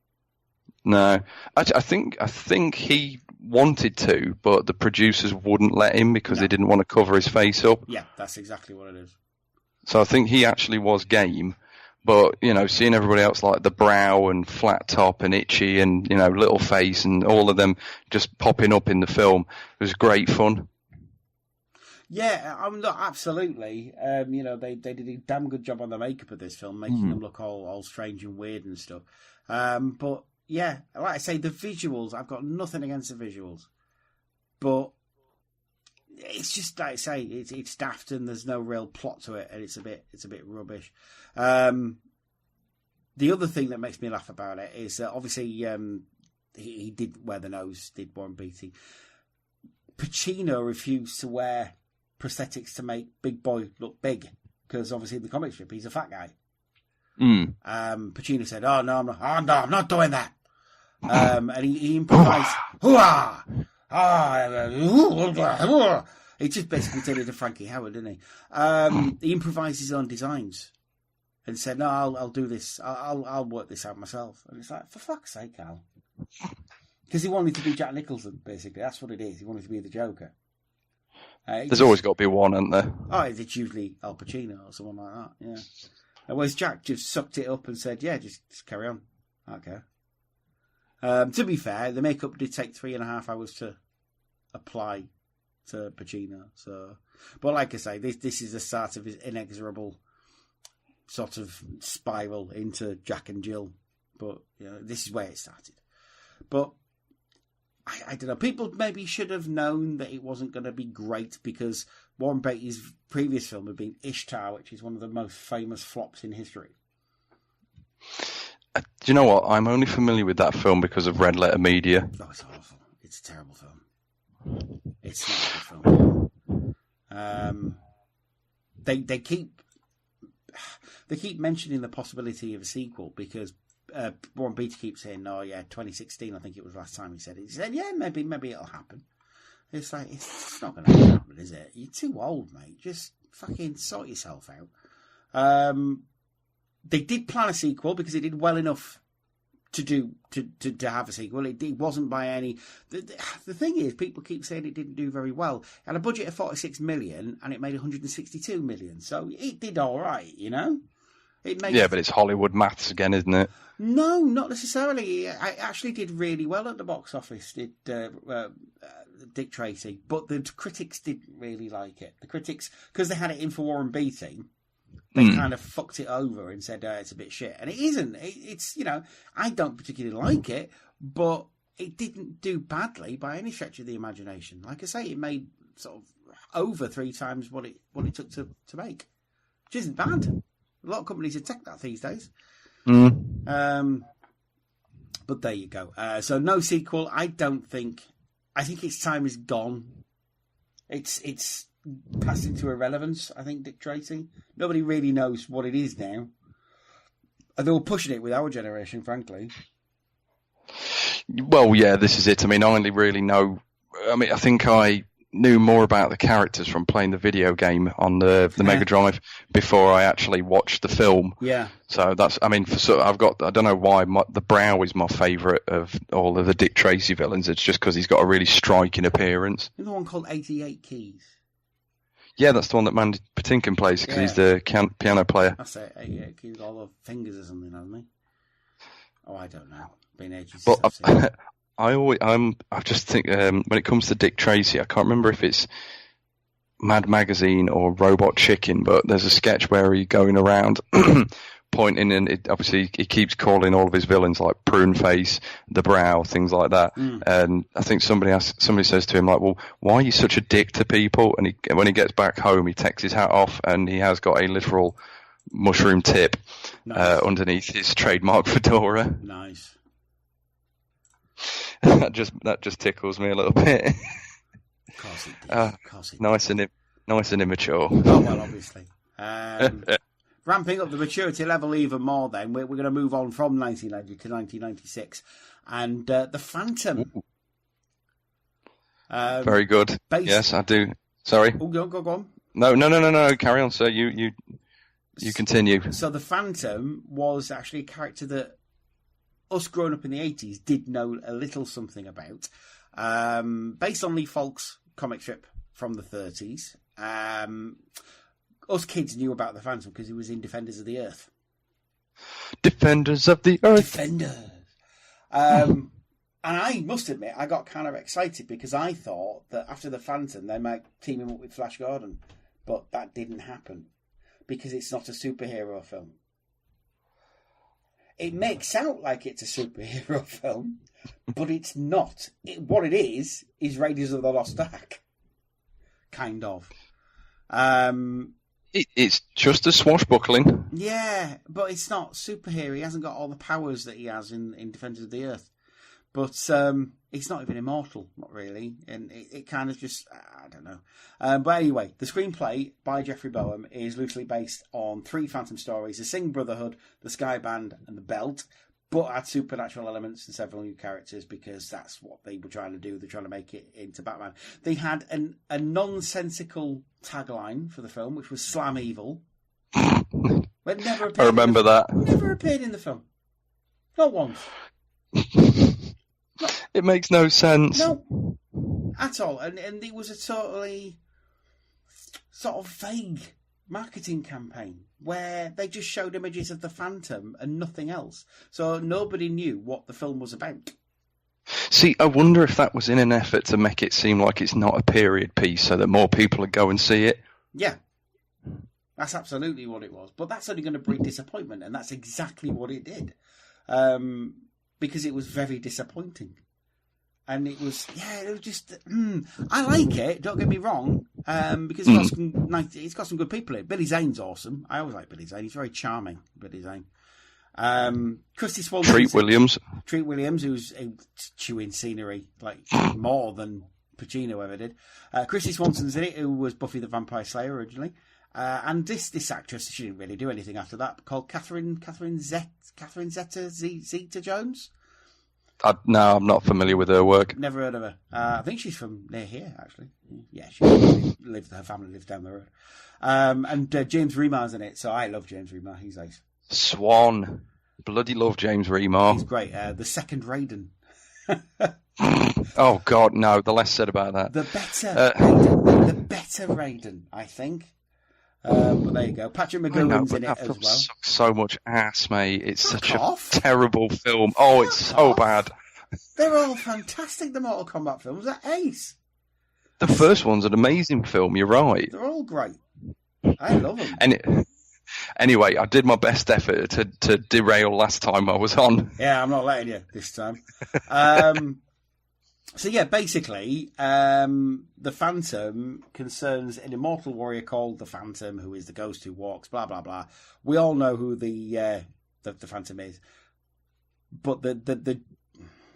No, I think he wanted to, but the producers wouldn't let him because they didn't want to cover his face up. Yeah, that's exactly what it is. So I think he actually was game, but seeing everybody else like the Brow and Flat Top and Itchy and Little Face and all of them just popping up in the film was great fun. Yeah, absolutely. They did a damn good job on the makeup of this film, making them look all strange and weird and stuff. But yeah, like I say, the visuals, I've got nothing against the visuals, but it's just like I say, it's daft and there's no real plot to it, and it's a bit rubbish. The other thing that makes me laugh about it is that obviously he did wear the nose, did Warren Beatty. Pacino refused to wear prosthetics to make Big Boy look big, because obviously in the comic strip he's a fat guy. Pacino said, "Oh no, I'm not doing that." And he improvised. He just basically turned into Frankie Howard, didn't he? He improvised his own designs and said, "No, I'll do this. I'll work this out myself." And it's like, for fuck's sake, Al. Because he wanted to be Jack Nicholson, basically. That's what it is. He wanted to be the Joker. There's always got to be one, isn't there? Oh, it's usually Al Pacino or someone like that, yeah. Whereas Jack just sucked it up and said, yeah, just carry on. I don't care. To be fair, the makeup did take 3.5 hours to apply to Pacino. So, but like I say, this is the start of his inexorable sort of spiral into Jack and Jill. But, this is where it started. But I don't know. People maybe should have known that it wasn't going to be great, because Warren Beatty's previous film had been Ishtar, which is one of the most famous flops in history. Do you know what? I'm only familiar with that film because of Red Letter Media. Oh, it's awful. It's a terrible film. It's not a good film. They keep mentioning the possibility of a sequel, because Warren Beatty keeps saying, 2016, I think it was last time he said it. He said, yeah, maybe it'll happen. It's like, it's not going to happen, is it? You're too old, mate. Just fucking sort yourself out. They did plan a sequel because it did well enough to have a sequel. It wasn't by any... The thing is, people keep saying it didn't do very well. It had a budget of 46 million and it made 162 million. So it did all right, Yeah, but it's Hollywood maths again, isn't it? No, not necessarily. I actually did really well at the box office, did Dick Tracy, but the critics didn't really like it. The critics, because they had it in for Warren Beatty, they kind of fucked it over and said it's a bit shit. And it isn't. It's, I don't particularly like it, but it didn't do badly by any stretch of the imagination. Like I say, it made sort of over 3 times what it took to make, which isn't bad. A lot of companies would take that these days. But there you go. So no sequel. I think its time is gone. It's passed into irrelevance. I think Dick Tracy. Nobody really knows what it is now. They were pushing it with our generation, frankly. Well, yeah, this is it. I mean, I only really know. I mean, I think I knew more about the characters from playing the video game on the Mega Drive before I actually watched the film. Yeah. So that's, I mean, I've got, I don't know why the Brow is my favourite of all of the Dick Tracy villains. It's just because he's got a really striking appearance. You know the one called 88 Keys? Yeah, that's the one that Mandy Patinkin plays because he's the piano player. That's it, 88 Keys, all the fingers or something, hasn't he? Oh, I don't know. Been ages since I've seen it. I just think when it comes to Dick Tracy, I can't remember if it's Mad Magazine or Robot Chicken, but there's a sketch where he's going around pointing, and obviously he keeps calling all of his villains like Prune Face, the Brow, things like that. And I think somebody says to him like, "Well, why are you such a dick to people?" And when he gets back home, he takes his hat off, and he has got a literal mushroom tip underneath his trademark fedora. Nice. that just tickles me a little bit. Of course it does. Nice and immature. Oh well, obviously. Ramping up the maturity level even more. Then we're going to move on from 1990 to 1996, and the Phantom. Very good. Yes, I do. Sorry. Oh, go on. No. Carry on, sir. You continue. So the Phantom was actually a character that us growing up in the 80s did know a little something about. Based on Lee Falk's comic strip from the 30s. Us kids knew about the Phantom because he was in Defenders of the Earth. Defenders of the Earth. Defenders. And I must admit, I got kind of excited because I thought that after the Phantom, they might team him up with Flash Gordon. But that didn't happen because it's not a superhero film. It makes out like it's a superhero film, but it's not. What it is Raiders of the Lost Ark. Kind of. It's just a swashbuckling. Yeah, but it's not superhero. He hasn't got all the powers that he has in Defenders of the Earth. But he's not even immortal, not really. And it kind of just, I don't know. But anyway, the screenplay by Jeffrey Boehm is loosely based on 3 Phantom stories: the Sing Brotherhood, the Sky Band, and the Belt, but had supernatural elements and several new characters because that's what they were trying to do. They're trying to make it into Batman. They had a nonsensical tagline for the film, which was Slam Evil. But never appeared. I remember that. Never appeared in the film. Not once. It makes no sense. No, at all. And it was a totally sort of vague marketing campaign where they just showed images of the Phantom and nothing else. So nobody knew what the film was about. See, I wonder if that was in an effort to make it seem like it's not a period piece so that more people would go and see it. Yeah. That's absolutely what it was. But that's only going to breed disappointment, and that's exactly what it did. Because it was very disappointing. And it was just, I like it, don't get me wrong, because it's got some good people in it. Billy Zane's awesome. I always like Billy Zane. He's very charming, Billy Zane. Christy Swanson. Treat Williams, who's chewing scenery, like more than Pacino ever did. Christy Swanson's in it, who was Buffy the Vampire Slayer originally. And this actress, she didn't really do anything after that, called Catherine Zeta-Jones. No, I'm not familiar with her work. Never heard of her. I think she's from near here, actually. Yeah, her family lives down the road. And James Remar's in it, so I love James Remar. He's ace. Swan. Bloody love James Remar. He's great. The second Raiden. Oh, God, no. The less said about that. The better Raiden, I think. But there you go. Patrick McGowan's in it as well. Sucks so much ass, mate. It's such off. a terrible film. Oh, it's so bad. They're all fantastic, the Mortal Kombat films. They're ace. The first one's an amazing film, you're right. They're all great. I love them. Anyway, I did my best effort to derail last time I was on. Yeah, I'm not letting you this time. So yeah, basically, the Phantom concerns an immortal warrior called the Phantom, who is the ghost who walks, blah, blah, blah. We all know who the Phantom is. But the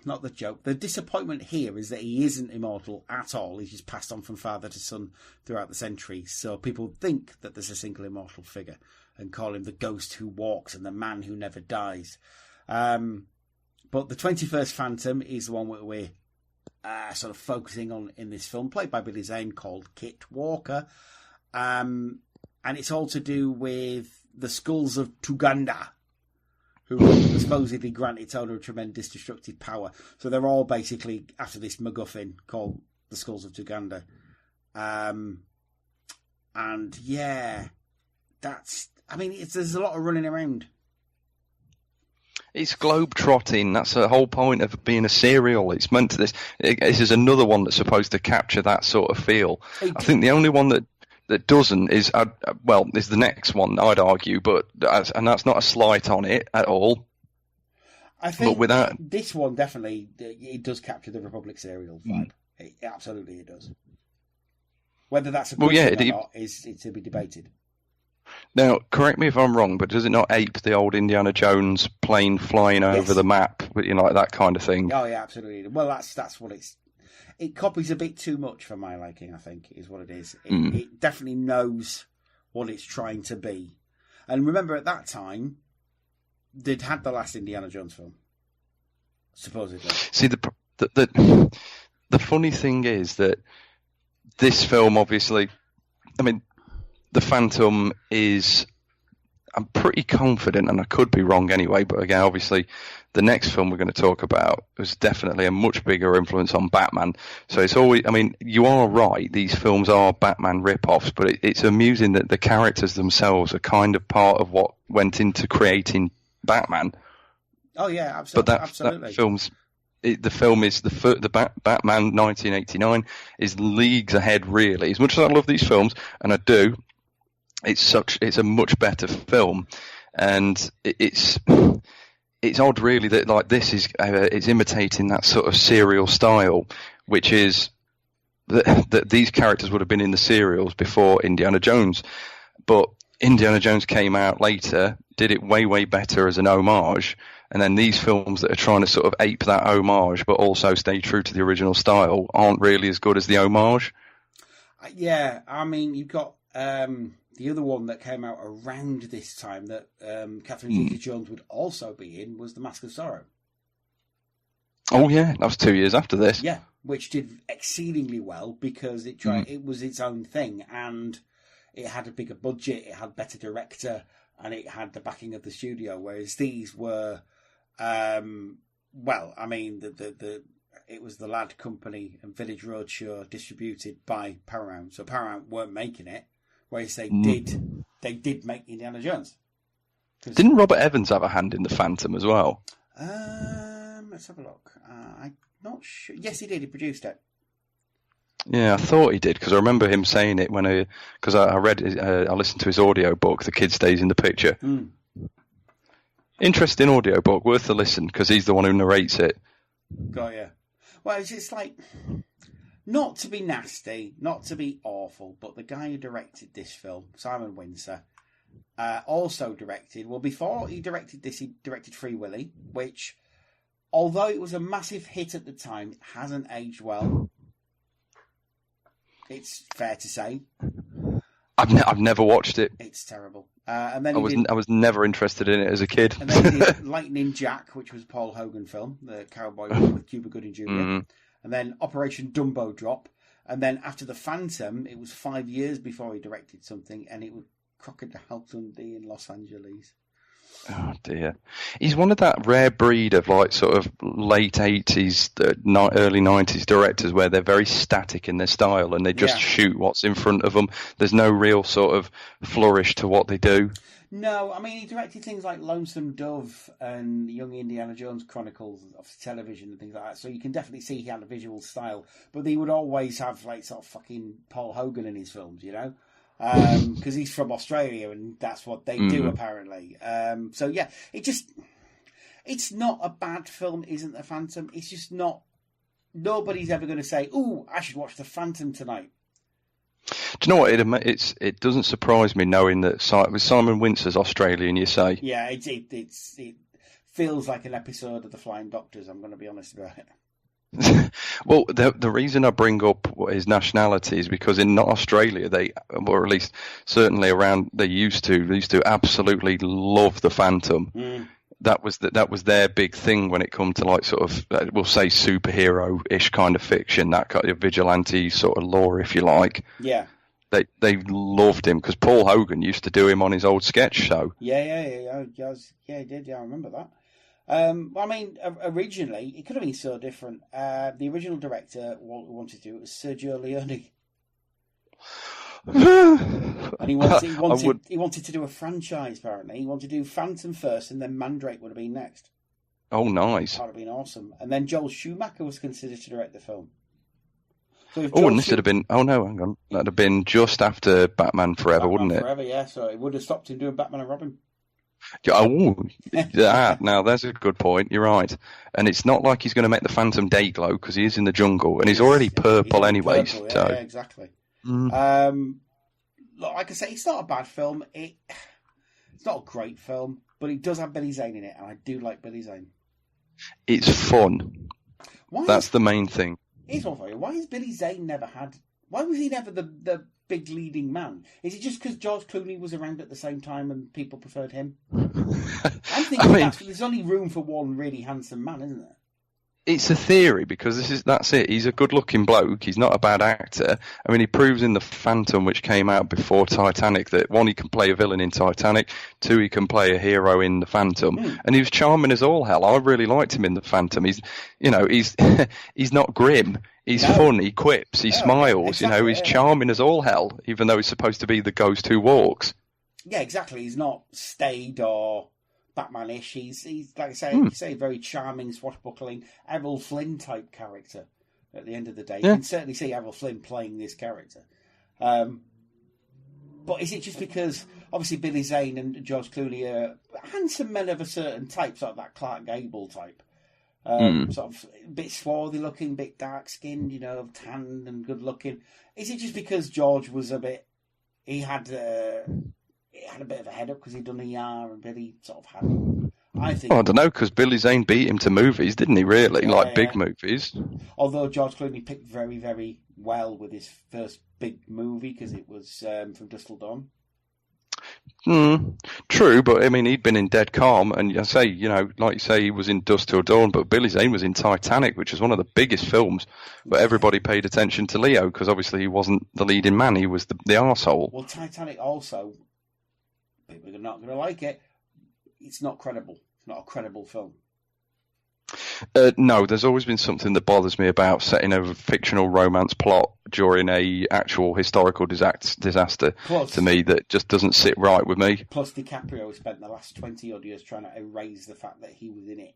not the joke, the disappointment here is that he isn't immortal at all. He's just passed on from father to son throughout the centuries. So people think that there's a single immortal figure and call him the ghost who walks and the man who never dies. But the 21st Phantom is the one we're sort of focusing on in this film, played by Billy Zane, called Kit Walker. And it's all to do with the skulls of Tuganda, who were supposedly granted its owner of tremendous destructive power. So they're all basically after this MacGuffin called the Skulls of Tuganda. And yeah, there's a lot of running around. It's globe-trotting. That's the whole point of being a serial. It's meant to this. This is another one that's supposed to capture that sort of feel. I think the only one that doesn't is the next one, I'd argue, and that's not a slight on it at all. I think this one definitely it does capture the Republic serial vibe. Absolutely, it does. Whether that's a good thing or not is to be debated. Now, correct me if I'm wrong, but does it not ape the old Indiana Jones plane flying over the map, like that kind of thing? Oh yeah, absolutely. Well, that's what it's. It copies a bit too much for my liking, I think, is what it is. It definitely knows what it's trying to be. And remember, at that time, they'd had the last Indiana Jones film, supposedly. See, the funny thing is that this film, obviously, The Phantom is, I'm pretty confident, and I could be wrong anyway, but again, obviously, the next film we're going to talk about was definitely a much bigger influence on Batman. So it's always, you are right, these films are Batman rip-offs, but it's amusing that the characters themselves are kind of part of what went into creating Batman. Oh yeah, absolutely. But that film's, the film is the Batman 1989 is leagues ahead, really. As much as I love these films, and I do, it's a much better film, and it's odd, really, that like this is it's imitating that sort of serial style, which is that these characters would have been in the serials before Indiana Jones, but Indiana Jones came out later, did it way better as an homage, and then these films that are trying to sort of ape that homage but also stay true to the original style aren't really as good as the homage. Yeah, you've got the other one that came out around this time that Catherine Zeta-Jones would also be in was The Mask of Sorrow. Oh yeah, that was 2 years after this. Yeah, which did exceedingly well because it was its own thing, and it had a bigger budget, it had better director, and it had the backing of the studio. Whereas these were, it was the Lad Company and Village Roadshow distributed by Paramount, so Paramount weren't making it. Whereas they did make Indiana Jones. Didn't Robert Evans have a hand in The Phantom as well? Let's have a look. I'm not sure. Yes, he did. He produced it. Yeah, I thought he did because I remember him saying it because I listened to his audio book, The Kid Stays in the Picture. Interesting audio book, worth a listen because he's the one who narrates it. Got ya. Well, it's like, not to be nasty, not to be awful, but the guy who directed this film, Simon Windsor, also directed, before he directed this, he directed Free Willy, which, although it was a massive hit at the time, hasn't aged well. It's fair to say. I've never watched it. It's terrible. And then I was never interested in it as a kid. And then he did Lightning Jack, which was a Paul Hogan film, the cowboy one with Cuba Gooding Jr. And then Operation Dumbo Drop. And then after The Phantom, it was 5 years before he directed something, and it was Crocodile Dundee in Los Angeles. Oh dear, he's one of that rare breed of like sort of late 80s, early 90s directors where they're very static in their style and they just shoot what's in front of them. There's no real sort of flourish to what they do. No, I mean, he directed things like Lonesome Dove and Young Indiana Jones Chronicles of television and things like that, so you can definitely see he had a visual style, but he would always have like sort of fucking Paul Hogan in his films, you know? Because he's from Australia and that's what they do apparently. So yeah, it's not a bad film, isn't The Phantom? It's just not. Nobody's ever going to say, "Ooh, I should watch The Phantom tonight." Do you know what? It doesn't surprise me knowing that Simon Wincer's Australian. You say, yeah, it feels like an episode of The Flying Doctors. I'm going to be honest about it. Well, the reason I bring up his nationality is because in Australia, they, or at least certainly around, they used to absolutely love the Phantom. That was their big thing when it come to like sort of we'll say superhero-ish kind of fiction, that kind of vigilante sort of lore, if you like. Yeah. They loved him because Paul Hogan used to do him on his old sketch show. Yeah, he did. Yeah, I remember that. I mean, originally, it could have been so different. The original director wanted to do it was Sergio Leone. And he wanted to do a franchise, apparently. He wanted to do Phantom first, and then Mandrake would have been next. Oh, nice. That would have been awesome. And then Joel Schumacher was considered to direct the film. So and this would have been... Oh, no, hang on. That would have been just after Batman Forever, wouldn't it? Forever, yeah. So it would have stopped him doing Batman and Robin. Oh, now there's a good point. You're right. And it's not like he's going to make the Phantom day glow because he is in the jungle and he's already purple anyway. Purple, so. Yeah, exactly. Look, like I say, it's not a bad film. It's not a great film, but it does have Billy Zane in it, and I do like Billy Zane. It's fun. That's the main thing. Here's one for you. Why has Billy Zane never had... Why was he never the big leading man? Is it just because George Clooney was around at the same time and people preferred him? I'm thinking there's only room for one really handsome man, isn't there? It's a theory because that's it. He's a good-looking bloke. He's not a bad actor. I mean, he proves in The Phantom, which came out before Titanic, that one, he can play a villain in Titanic. Two, he can play a hero in The Phantom. And he was charming as all hell. I really liked him in The Phantom. He's he's not grim. He's fun. He quips. He smiles. Exactly, he's charming as all hell, even though he's supposed to be the ghost who walks. Yeah, exactly. He's not staid or Batman-ish. He's like I say, very charming, swashbuckling, Errol Flynn type character. At the end of the day, you can certainly see Errol Flynn playing this character. But is it just because obviously Billy Zane and George Clooney are handsome men of a certain type, sort of that Clark Gable type, sort of a bit swarthy looking, bit dark skinned, tanned and good looking? Is it just because George was he had a bit of a head up because he'd done ER and Billy sort of hadn't? I don't know, because Billy Zane beat him to movies, didn't he, really? Big movies. Although George Clooney picked very, very well with his first big movie because it was From Dusk Till Dawn. True, but I mean, he'd been in Dead Calm, and I say, like you say, he was in Dusk Till Dawn, but Billy Zane was in Titanic, which is one of the biggest films, but everybody paid attention to Leo because obviously he wasn't the leading man, he was the arsehole. Well, Titanic also, people are not going to like it, it's not credible. It's not a credible film. No, there's always been something that bothers me about setting a fictional romance plot during a actual historical disaster. To me, that just doesn't sit right with me. Plus, DiCaprio spent the last 20 odd years trying to erase the fact that he was in it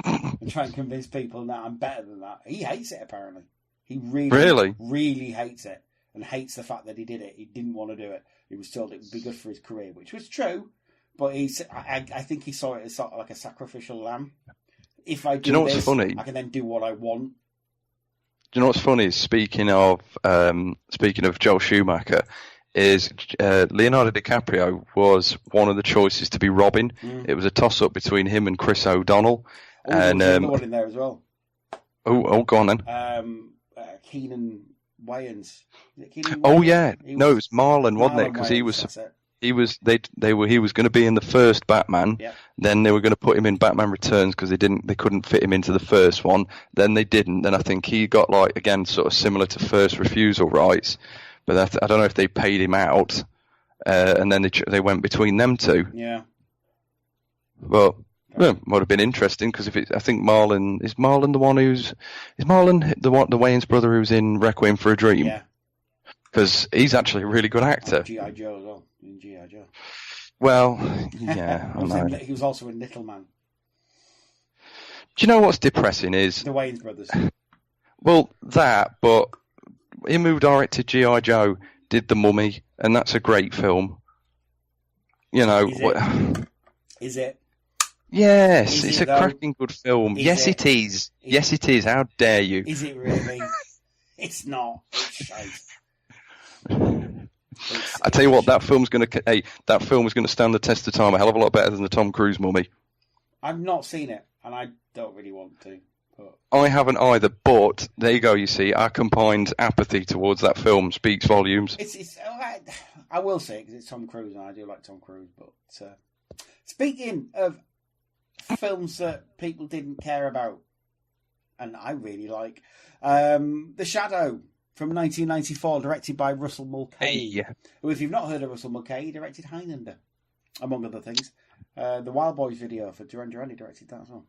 and try and convince people, "No, I'm better than that." He hates it. Apparently, he really hates it and hates the fact that he did it. He didn't want to do it. He was told it would be good for his career, which was true. But I think he saw it as sort of like a sacrificial lamb. If I do this, what's funny? I can then do what I want. Do you know what's funny? Speaking of Joel Schumacher, is Leonardo DiCaprio was one of the choices to be Robin. It was a toss-up between him and Chris O'Donnell. And there's another one in there as well. Oh, go on then. Keenan Wayans. Oh yeah, it was Marlon, wasn't it? Because he was going to be in the first Batman. Yep. Then they were going to put him in Batman Returns because they couldn't fit him into the first one. Then they didn't. Then I think he got again sort of similar to first refusal rights, but I don't know if they paid him out, and then they went between them two. Yeah. But might have been interesting because I think Marlon is Marlon the one who's the Wayans brother who's in Requiem for a Dream. Yeah. Because he's actually a really good actor. G.I. Joe as well. In G.I. Joe. Well, yeah, I know. He was also in Little Man. Do you know what's depressing is... The Wayans brothers. Well, that, but him who directed G.I. Joe did The Mummy, and that's a great film. You know... Is it? Yes, Is it's it, a cracking good film. Yes, it is. Yes, it is. How dare you? Is it really? It's not. It's shite. I tell you what, that film is going to stand the test of time a hell of a lot better than the Tom Cruise Mummy. I've not seen it, and I don't really want to. But... I haven't either, but there you go. You see, our combined apathy towards that film speaks volumes. I will say it because it's Tom Cruise, and I do like Tom Cruise. But speaking of films that people didn't care about, and I really like, The Shadow. From 1994, directed by Russell Mulcahy. Hey. Who, if you've not heard of Russell Mulcahy, he directed Highlander, among other things. The Wild Boys video for Duran Duran, he directed that as well.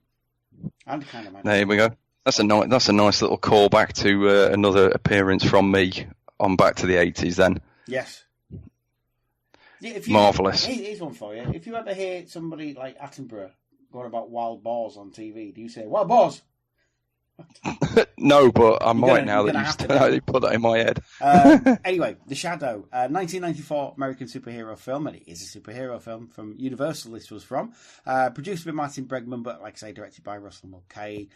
And kind of. There we go. That's a nice little callback to another appearance from me on Back to the 80s. Then. Yes. Yeah, Marvellous. Here's one for you. If you ever hear somebody like Attenborough going about wild boars on TV, do you say wild boars? No, but I might now that you put that in my head. Anyway, The Shadow, 1994 American superhero film, and it is a superhero film from Universal. This was from produced by Martin Bregman, but like I say, directed by Russell Mulcahy,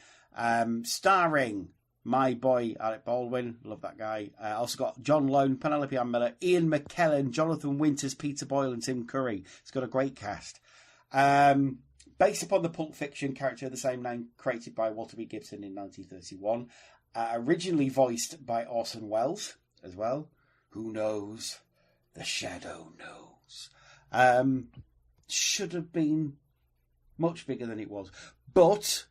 starring my boy Alec Baldwin, love that guy. Also got John Lone, Penelope Ann Miller, Ian McKellen, Jonathan Winters, Peter Boyle, and Tim Curry. It's got a great cast. Based upon the Pulp Fiction character of the same name, created by Walter B. Gibson in 1931. Originally voiced by Orson Welles as well. Who knows? The Shadow knows. Should have been much bigger than it was. But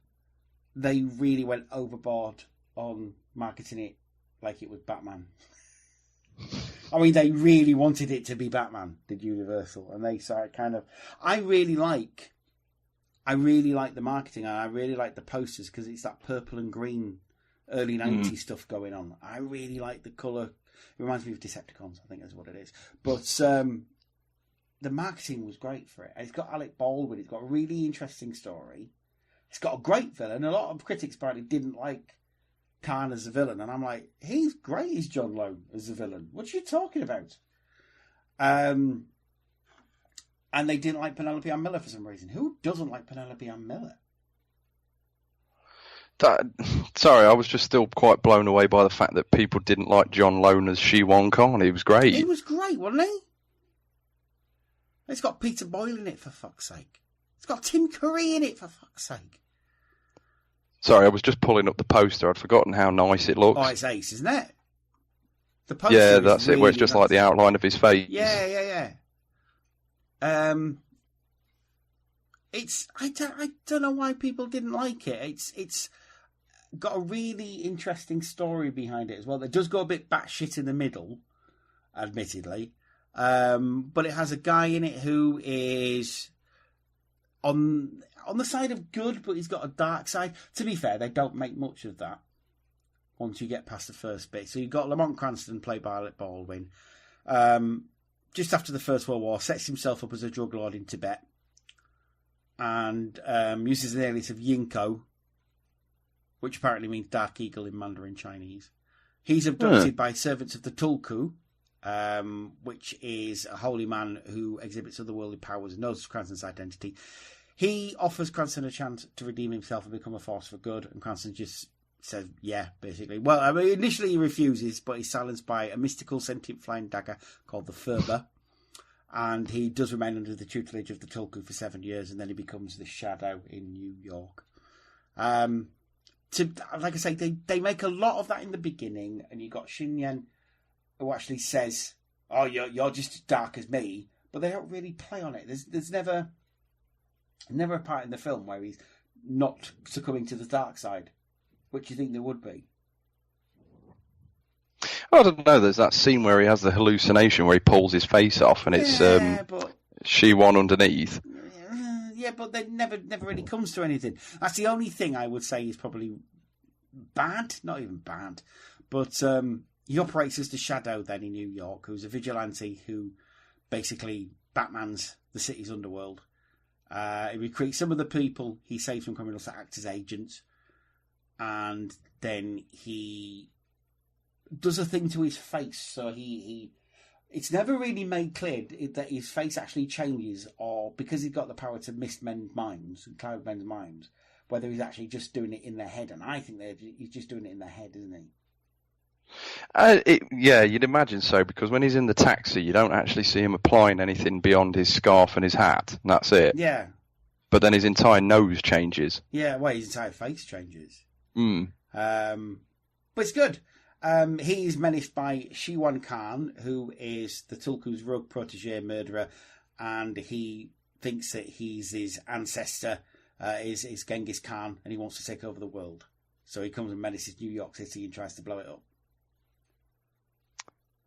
they really went overboard on marketing it like it was Batman. I mean, they really wanted it to be Batman, did Universal. And they started kind of... I really like the marketing, and I really like the posters because it's that purple and green early 90s stuff going on. I really like the colour. It reminds me of Decepticons, I think that's what it is. But the marketing was great for it. And it's got Alec Baldwin. It's got a really interesting story. It's got a great villain. A lot of critics apparently didn't like Khan as a villain. And I'm like, he's great as John Lone as a villain. What are you talking about? And they didn't like Penelope Ann Miller for some reason. Who doesn't like Penelope Ann Miller? Sorry, I was just still quite blown away by the fact that people didn't like John Lone as Shi-Won Khan. He was great. He was great, wasn't he? It's got Peter Boyle in it, for fuck's sake. It's got Tim Curry in it, for fuck's sake. Sorry, I was just pulling up the poster. I'd forgotten how nice it looks. Oh, it's ace, isn't it? The poster. Yeah, that's it, where it's just like the outline of his face. Yeah. I don't know why people didn't like it. It's got a really interesting story behind it as well. It does go a bit batshit in the middle, admittedly, but it has a guy in it who is on the side of good, but he's got a dark side. To be fair, they don't make much of that once you get past the first bit. So you've got Lamont Cranston, played by Alec Baldwin. Just after the First World War, sets himself up as a drug lord in Tibet and uses an alias of Yinko, which apparently means Dark Eagle in Mandarin Chinese. He's abducted by servants of the Tulku, which is a holy man who exhibits otherworldly powers and knows Cranston's identity. He offers Cranston a chance to redeem himself and become a force for good, and Cranston just says, yeah, basically. Well, I mean, initially he refuses, but he's silenced by a mystical sentient flying dagger called the Furber. And he does remain under the tutelage of the Tulku for 7 years, and then he becomes the Shadow in New York. Like I say, they make a lot of that in the beginning, and you got Shin-Yen, who actually says, oh, you're just as dark as me, but they don't really play on it. There's never a part in the film where he's not succumbing to the dark side. Which do you think there would be? I don't know. There's that scene where he has the hallucination where he pulls his face off and it's Shi-Won underneath. Yeah, but they never really comes to anything. That's the only thing I would say is probably bad. Not even bad, but he operates as the Shadow then in New York, who's a vigilante who basically Batman's the city's underworld. He recruits some of the people he saves from criminals to act as agents, and then he does a thing to his face. So he it's never really made clear that his face actually changes, or because he's got the power to mist men's minds and cloud men's minds, whether he's actually just doing it in their head. And I think that he's just doing it in their head, isn't he? Yeah, you'd imagine so, because when he's in the taxi, you don't actually see him applying anything beyond his scarf and his hat, and that's it. Yeah. But then his entire nose changes. Yeah, well, his entire face changes. But it's good. He's menaced by Shiwan Khan, who is the Tulku's rogue protege murderer, and he thinks that he's his ancestor, is Genghis Khan, and he wants to take over the world. So he comes and menaces New York City and tries to blow it up.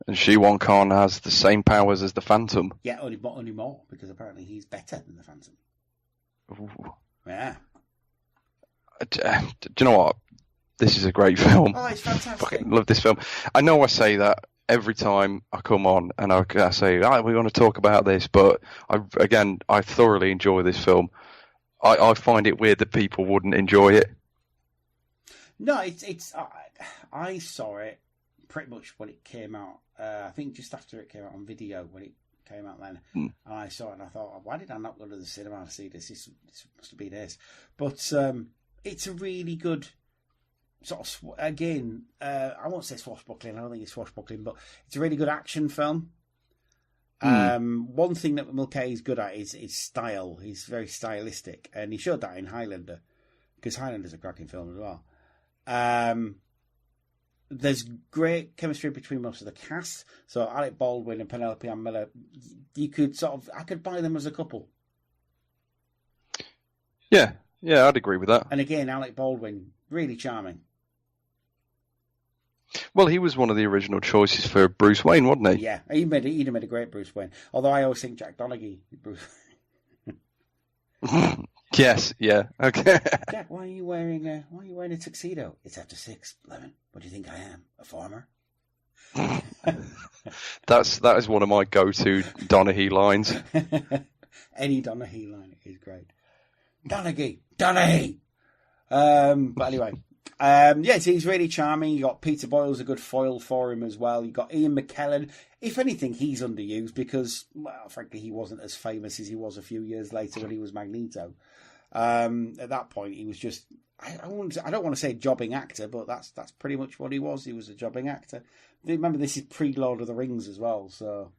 And Shiwan Khan has the same powers as the Phantom. Yeah, only more, because apparently he's better than the Phantom. Ooh. Yeah. Do you know what? This is a great film. Oh, it's fantastic. I fucking love this film. I know I say that every time I come on and I say, we want to talk about this, but I thoroughly enjoy this film. I find it weird that people wouldn't enjoy it. No, it's I saw it pretty much when it came out. I think just after it came out on video, when it came out then. And I saw it and I thought, why did I not go to the cinema to see this? This must have been this. But it's a really good sort of, again, I won't say swashbuckling, I don't think it's swashbuckling, but it's a really good action film. One thing that Mulcahy is good at is style. He's very stylistic, and he showed that in Highlander, because Highlander's a cracking film as well. There's great chemistry between most of the cast. So Alec Baldwin and Penelope Ann Miller, I could buy them as a couple. Yeah, I'd agree with that. And again, Alec Baldwin, really charming. Well, he was one of the original choices for Bruce Wayne, wasn't he? Yeah, he'd made a great Bruce Wayne. Although I always think Jack Donaghy, Bruce. Yes, yeah, okay. Jack, why are you wearing a tuxedo? It's after 6, Lemon. What do you think I am? A farmer? That is one of my go-to Donaghy lines. Any Donaghy line is great. Donaghy. But anyway, yes, he's really charming. You got Peter Boyle's a good foil for him as well. You got Ian McKellen. If anything, he's underused because, well, frankly, he wasn't as famous as he was a few years later when he was Magneto. At that point, he was just, I don't want to say a jobbing actor, but that's pretty much what he was. He was a jobbing actor. Remember, this is pre-Lord of the Rings as well, so...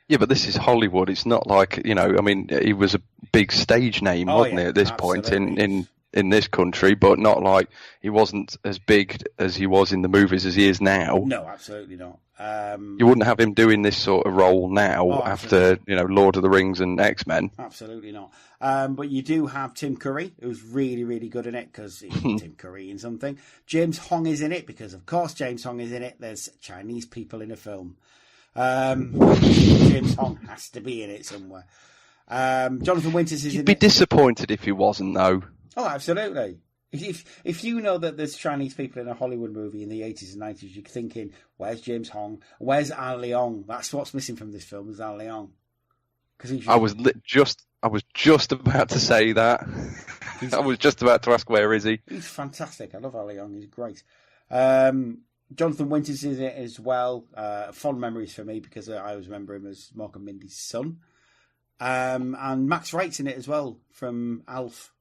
Yeah, but this is Hollywood. It's not like, he was a big stage name, wasn't he, at this point in this country, but not like he wasn't as big as he was in the movies as he is now. No, absolutely not. You wouldn't have him doing this sort of role now after, Lord of the Rings and X-Men. Absolutely not. But you do have Tim Curry, who's really, really good in it, because he's Tim Curry in something. James Hong is in it, because, of course, James Hong is in it. There's Chinese people in a film. James Hong has to be in it somewhere. Jonathan Winters is in it. You'd be disappointed if he wasn't, though. Oh, absolutely. If you know that there's Chinese people in a Hollywood movie in the 80s and 90s, you're thinking, where's James Hong? Where's Al Leong? That's what's missing from this film, is Al Leong. I was just about to say that. I was just about to ask, where is he? He's fantastic. I love Al Leong. He's great. Jonathan Winters is in it as well. Fond memories for me because I always remember him as Mork and Mindy's son. And Max Wright's in it as well from Alf.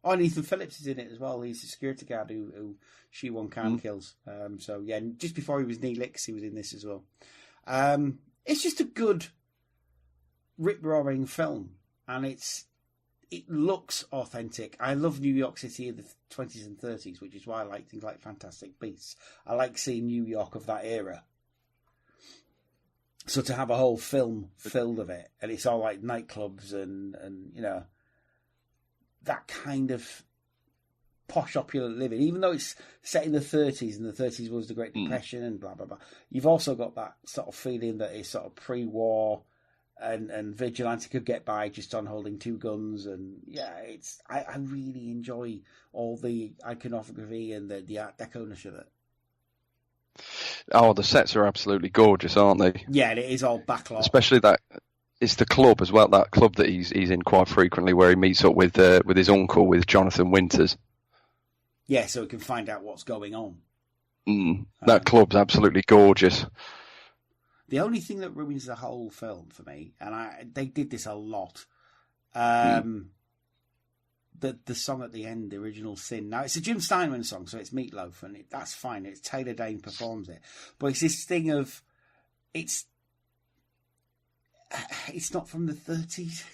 Oh, and Ethan Phillips is in it as well. He's the security guard who Shiwan Khan kills. So, yeah, just before he was Neelix, he was in this as well. It's just a good, rip-roaring film. And it looks authentic. I love New York City in the 20s and 30s, which is why I like things like Fantastic Beasts. I like seeing New York of that era. So to have a whole film filled of it, and it's all like nightclubs and that kind of posh, opulent living, even though it's set in the 30s, and the 30s was the Great Depression and blah, blah, blah. You've also got that sort of feeling that it's sort of pre-war and Vigilante could get by just on holding 2 guns, and I really enjoy all the iconography and the Art Deco of it. Oh, the sets are absolutely gorgeous, aren't they? Yeah, it is all backlot. Especially that. It's the club as well, that club that he's in quite frequently, where he meets up with his uncle, with Jonathan Winters. Yeah, so he can find out what's going on. That club's absolutely gorgeous. The only thing that ruins the whole film for me, and they did this a lot, the song at the end, the original Sin. Now, it's a Jim Steinman song, so it's Meatloaf, and that's fine. It's Taylor Dane performs it. But it's this thing of, it's not from the 30s.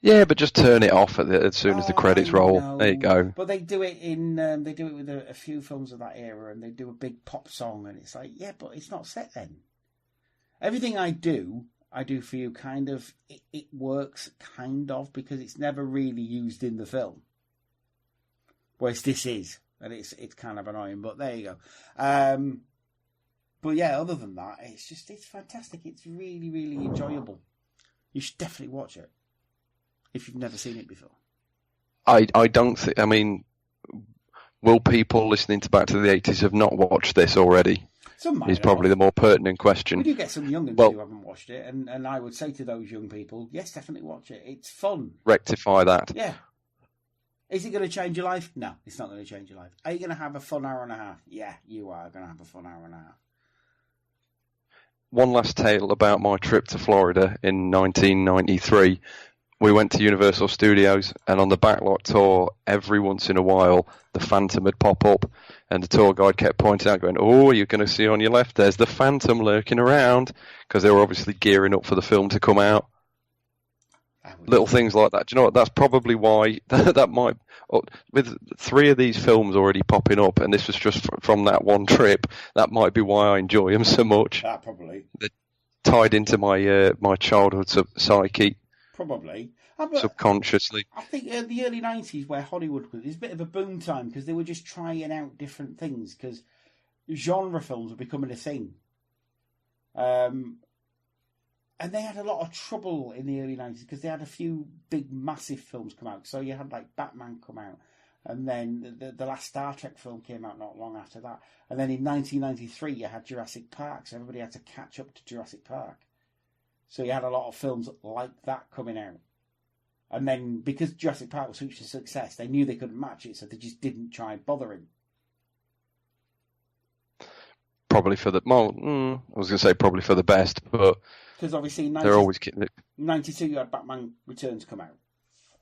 Yeah, but just turn it off as soon as the credits roll. There you go. But they do it with a few films of that era, and they do a big pop song, and it's like, yeah, but it's not set then. Everything I do for you, kind of, it works, kind of, because it's never really used in the film. Whereas this is, and it's kind of annoying, but there you go. But yeah, other than that, it's fantastic. It's really, really enjoyable. You should definitely watch it if you've never seen it before. I don't think. I mean, will people listening to Back to the 80s have not watched this already? Is probably the more pertinent question. We do get some young people who haven't watched it, and I would say to those young people, yes, definitely watch it. It's fun. Rectify that. Yeah. Is it going to change your life? No, it's not going to change your life. Are you going to have a fun hour and a half? Yeah, you are going to have a fun hour and a half. One last tale about my trip to Florida in 1993. We went to Universal Studios, and on the backlot tour, every once in a while, the Phantom would pop up, and the tour guide kept pointing out, going, "Oh, you're going to see on your left, there's the Phantom lurking around," because they were obviously gearing up for the film to come out. Little things like that. Do you know what? That's probably why that might, with 3 of these films already popping up, and this was just from that one trip, that might be why I enjoy them so much. Probably. They're tied into my childhood psyche. Probably. Subconsciously. I think the early 90s, where Hollywood was a bit of a boom time, because they were just trying out different things, because genre films were becoming a thing. And they had a lot of trouble in the early 90s, because they had a few big, massive films come out. So you had, like, Batman come out, and then the last Star Trek film came out not long after that. And then in 1993, you had Jurassic Park, so everybody had to catch up to Jurassic Park. So you had a lot of films like that coming out. And then, because Jurassic Park was such a success, they knew they couldn't match it, so they just didn't try bothering. Probably for the... I was going to say probably for the best, but... Because obviously, they're always 92, you had Batman Returns come out,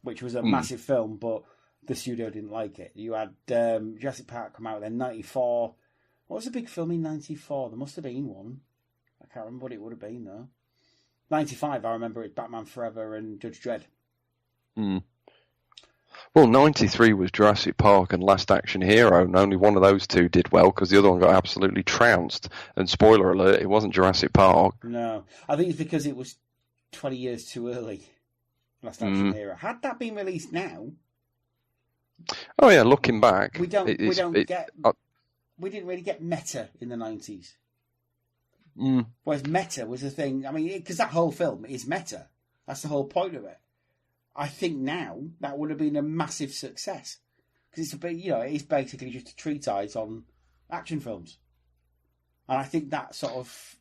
which was a massive film, but the studio didn't like it. You had Jurassic Park come out, then 94. What was the big film in 94? There must have been one. I can't remember what it would have been, though. 95, I remember it, Batman Forever and Judge Dredd. Well, 93 was Jurassic Park and Last Action Hero, and only one of those two did well, because the other one got absolutely trounced. And spoiler alert, it wasn't Jurassic Park. No, I think it's because it was 20 years too early, Last Action Hero. Had that been released now... Oh yeah, looking back... We didn't really get meta in the 90s. Whereas meta was a thing, I mean, because that whole film is meta. That's the whole point of it. I think now that would have been a massive success, because it's basically just a treatise on action films, and I think that sort of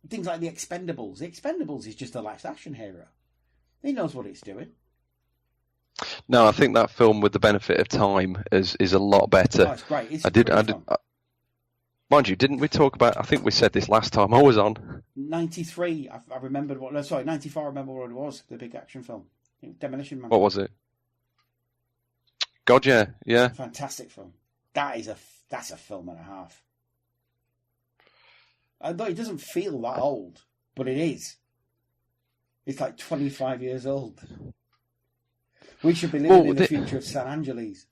things like the Expendables. The Expendables is just a Last Action Hero. He knows what it's doing. No, I think that film, with the benefit of time, is a lot better. Oh, it's great. It's mind you, didn't we talk about? I think we said this last time I was on. 93. I remembered what. No, sorry, 94. I remember what it was. The big action film. Demolition Man. What was it? God, yeah. Fantastic film. That's a film and a half. Although it doesn't feel that old, but it is. It's like 25 years old. We should be living in the future of San Angeles.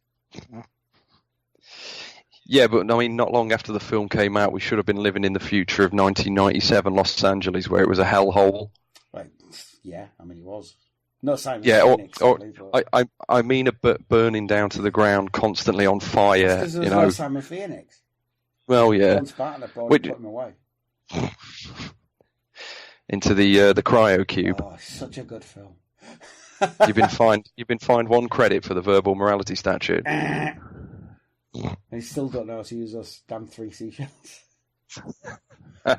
Yeah, but I mean, not long after the film came out, we should have been living in the future of 1997 Los Angeles, where it was a hellhole. Right. Yeah, I mean, it was. No, Simon. Yeah, Phoenix, I mean burning down to the ground, constantly on fire. Because there was no Simon Phoenix. Well, yeah. One Spartan had put him away. into the cryo cube. Oh, such a good film. You've been fined 1 credit for the verbal morality statute. I still don't know how to use those damn 3 seashells.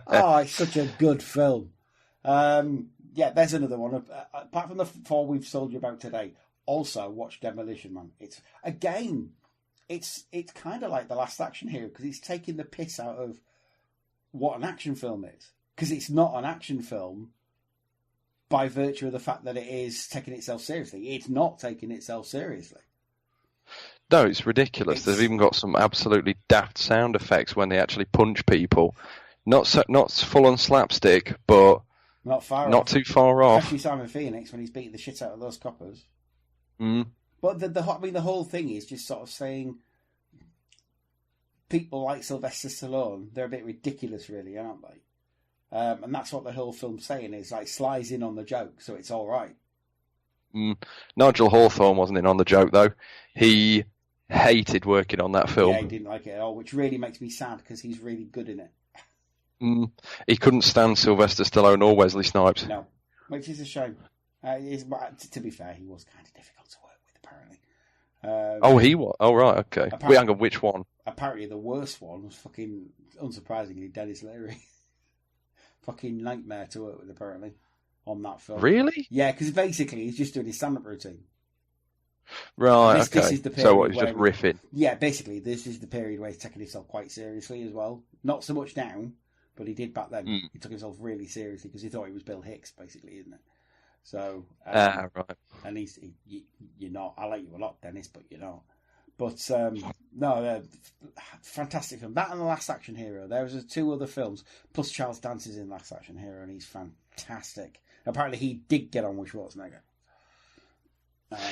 Oh, it's such a good film. Yeah, there's another one. Apart from the 4 we've told you about today, also watch Demolition Man. It's kind of like The Last Action Hero because it's taking the piss out of what an action film is. Because it's not an action film by virtue of the fact that it is taking itself seriously. It's not taking itself seriously. No, it's ridiculous. They've even got some absolutely daft sound effects when they actually punch people. Not full on slapstick, but not too far off. Especially Simon Phoenix when he's beating the shit out of those coppers. Mm. But the whole thing is just sort of saying people like Sylvester Stallone, they're a bit ridiculous, really, aren't they? And that's what the whole film's saying is like Sly's in on the joke, so it's all right. Nigel Hawthorne wasn't in on the joke though. He hated working on that film. Yeah, he didn't like it at all, which really makes me sad because he's really good in it. He couldn't stand Sylvester Stallone or Wesley Snipes. No, which is a shame. To be fair, he was kind of difficult to work with, apparently. He was? Oh, right, okay. Wait, hang on, which one? Apparently the worst one was fucking, unsurprisingly, Dennis Leary. Fucking nightmare to work with, apparently, on that film. Really? Yeah, because basically he's just doing his stand-up routine. Right, This is the period so what, he's just riffing? Yeah, basically, this is the period where he's taking himself quite seriously as well. Not so much now, but he did back then. He took himself really seriously because he thought he was Bill Hicks, basically, isn't it? So, right. And you're not. I like you a lot, Dennis, but you're not. But no, fantastic film. That and The Last Action Hero. There was 2 other films. Plus Charles Dance is in Last Action Hero, and he's fantastic. Apparently, he did get on with Schwarzenegger.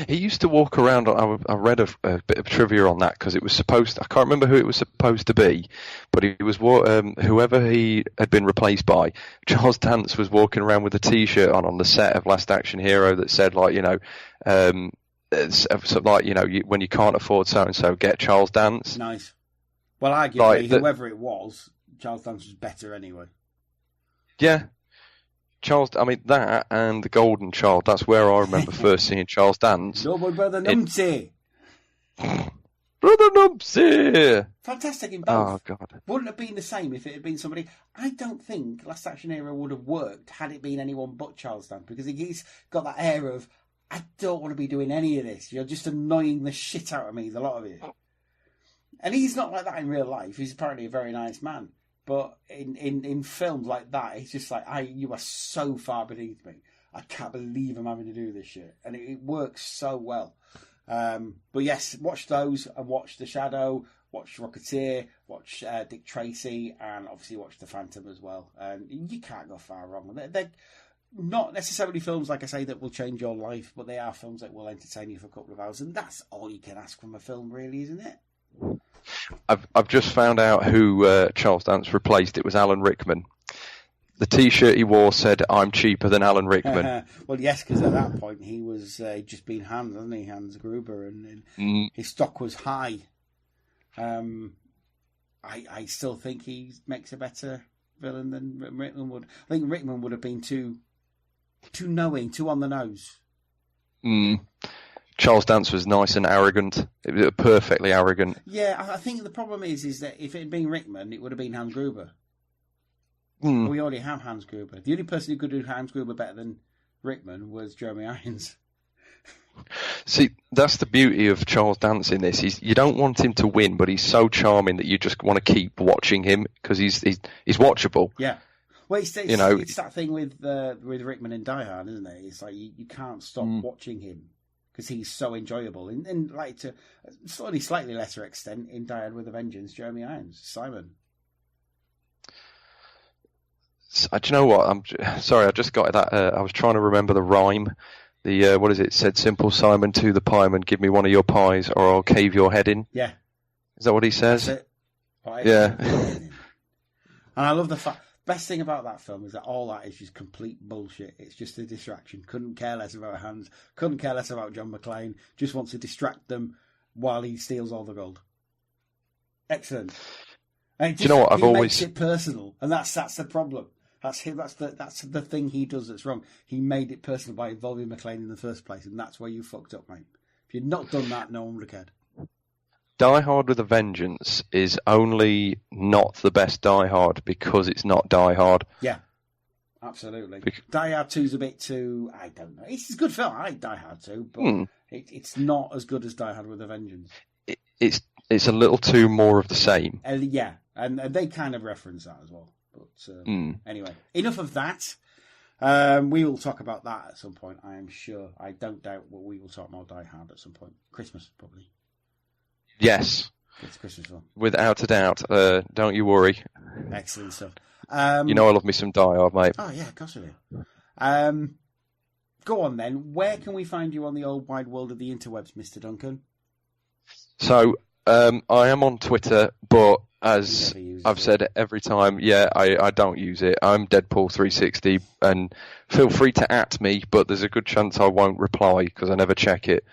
He used to walk around. I read a bit of trivia on that because it was supposed. I can't remember who it was supposed to be, but he was whoever he had been replaced by. Charles Dance was walking around with a T-shirt on the set of Last Action Hero that said like when you can't afford so and so, get Charles Dance. Nice. Well, arguably, whoever it was, Charles Dance was better anyway. Yeah. That and The Golden Child, that's where I remember first seeing Charles Dance. No, my brother Numpty. Brother Numpty! Fantastic in both. Oh, God. Wouldn't have been the same if it had been somebody. I don't think Last Action Hero would have worked had it been anyone but Charles Dance, because he's got that air of, I don't want to be doing any of this. You're just annoying the shit out of me, the lot of you. And he's not like that in real life. He's apparently a very nice man. But in films like that, it's just like, you are so far beneath me. I can't believe I'm having to do this shit. And it works so well. But yes, watch those and watch The Shadow, watch Rocketeer, watch Dick Tracy, and obviously watch The Phantom as well. And you can't go far wrong. They're not necessarily films, like I say, that will change your life, but they are films that will entertain you for a couple of hours. And that's all you can ask from a film, really, isn't it? I've just found out who Charles Dance replaced. It was Alan Rickman. The T-shirt he wore said, "I'm cheaper than Alan Rickman." Well, yes, because at that point he was just been Hans, wasn't he? Hans Gruber, and his stock was high. I still think he makes a better villain than Rickman would. I think Rickman would have been too knowing, too on the nose. Charles Dance was nice and arrogant. It was perfectly arrogant. Yeah, I think the problem is that if it had been Rickman, it would have been Hans Gruber. We already have Hans Gruber. The only person who could do Hans Gruber better than Rickman was Jeremy Irons. See, that's the beauty of Charles Dance in this. You don't want him to win, but he's so charming that you just want to keep watching him because he's watchable. Yeah. Well, it's that thing with Rickman in Die Hard, isn't it? It's like you can't stop watching him because he's so enjoyable. And like to a slightly lesser extent in Die Hard with a Vengeance, Jeremy Irons, Simon. Do you know what? I'm sorry, I just got that. I was trying to remember the rhyme. What is it? Said Simple Simon to the pieman, give me one of your pies or I'll cave your head in. Yeah. Is that what he says? That's it. Yeah. And I love the fact, best thing about that film is that all that is just complete bullshit. It's just a distraction. Couldn't care less about Hans. Couldn't care less about John McClane. Just wants to distract them while he steals all the gold. Excellent. And do you know what? He makes it personal, and that's the problem. That's him. That's the thing he does that's wrong. He made it personal by involving McClane in the first place, and that's where you fucked up, mate. If you'd not done that, no one would have cared. Die Hard with a Vengeance is only not the best Die Hard because it's not Die Hard. Yeah, absolutely. Die Hard 2's a bit too... I don't know. It's a good film. I like Die Hard 2, but it's not as good as Die Hard with a Vengeance. It's a little too more of the same. Yeah, and they kind of reference that as well. But anyway, enough of that. We will talk about that at some point, I am sure. I don't doubt we will talk more Die Hard at some point. Christmas, probably. Yes. It's Christmas film. Without a doubt. Don't you worry. Excellent stuff. You know I love me some Die Hard, mate. Oh, yeah, of course I do. Go on, then. Where can we find you on the old wide world of the interwebs, Mr. Duncan? So, I am on Twitter, but as I've said every time, I don't use it. I'm Deadpool360, and feel free to @ me, but there's a good chance I won't reply because I never check it.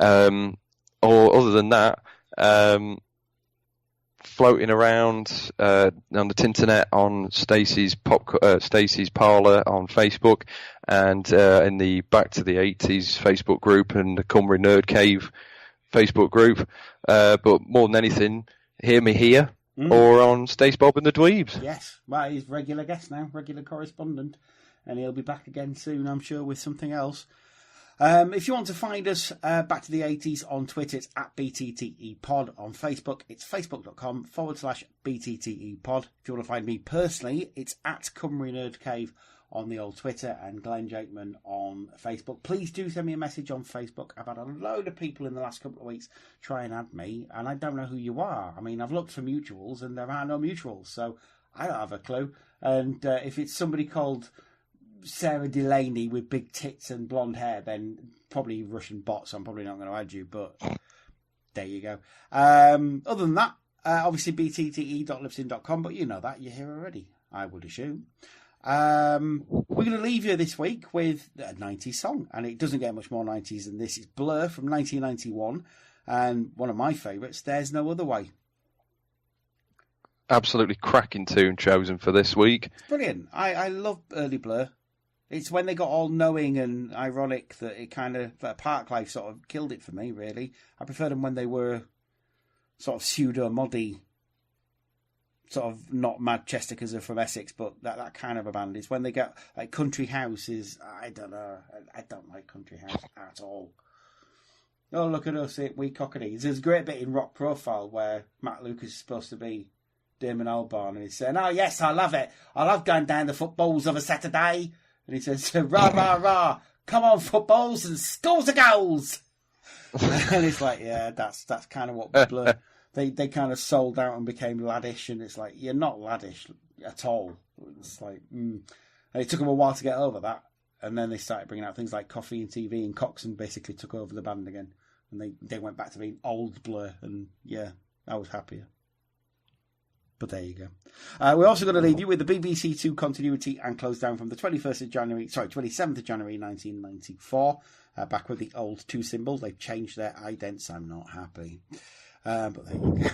Or other than that, floating around on the Tinternet on Stacey's Parlour on Facebook, and in the Back to the 80s Facebook group and the Cymru Nerd Cave Facebook group. But more than anything, hear me here or on Stacebob and the Dweebs. Yes, well, he's regular guest now, regular correspondent, and he'll be back again soon, I'm sure, with something else. If you want to find us back to the 80s on Twitter, it's @BTTEpod. On Facebook, it's facebook.com/BTTEpod. If you want to find me personally, it's @Cymru Nerd Cave on the old Twitter and Glenn Jakeman on Facebook. Please do send me a message on Facebook. I've had a load of people in the last couple of weeks try and add me, and I don't know who you are. I mean, I've looked for mutuals, and there are no mutuals, so I don't have a clue. And if it's somebody called Sarah Delaney with big tits and blonde hair, then probably Russian bots. I'm probably not going to add you, but there you go. Other than that, obviously btte.libsyn.com, but you know that. You're here already, I would assume. We're going to leave you this week with a 90s song, and it doesn't get much more 90s than this. It's Blur from 1991, and one of my favourites, There's No Other Way. Absolutely cracking tune chosen for this week. It's brilliant. I love early Blur. It's when they got all knowing and ironic that it kind of, that Park Life sort of killed it for me, really. I preferred them when they were sort of pseudo-moddy, sort of not mad Chester because they're from Essex, but that kind of a band. It's when they get, like, Country House is, I don't know, I don't like Country House at all. Oh, look at us, we cockneys. There's a great bit in Rock Profile where Matt Lucas is supposed to be Damon Albarn, and he's saying, oh yes, I love it. I love going down the footballs of a Saturday. And he says, rah, rah, rah, come on, footballs, and scores of goals. And it's like, yeah, that's kind of what Blur, they kind of sold out and became laddish, and it's like, you're not laddish at all. It's like, And it took them a while to get over that. And then they started bringing out things like Coffee and TV, and Coxon basically took over the band again. And they went back to being old Blur, and yeah, I was happier. But there you go. We're also going to leave you with the BBC Two continuity and close down from the 27th of January 1994. Back with the old Two symbols. They've changed their idents. I'm not happy. But there you go.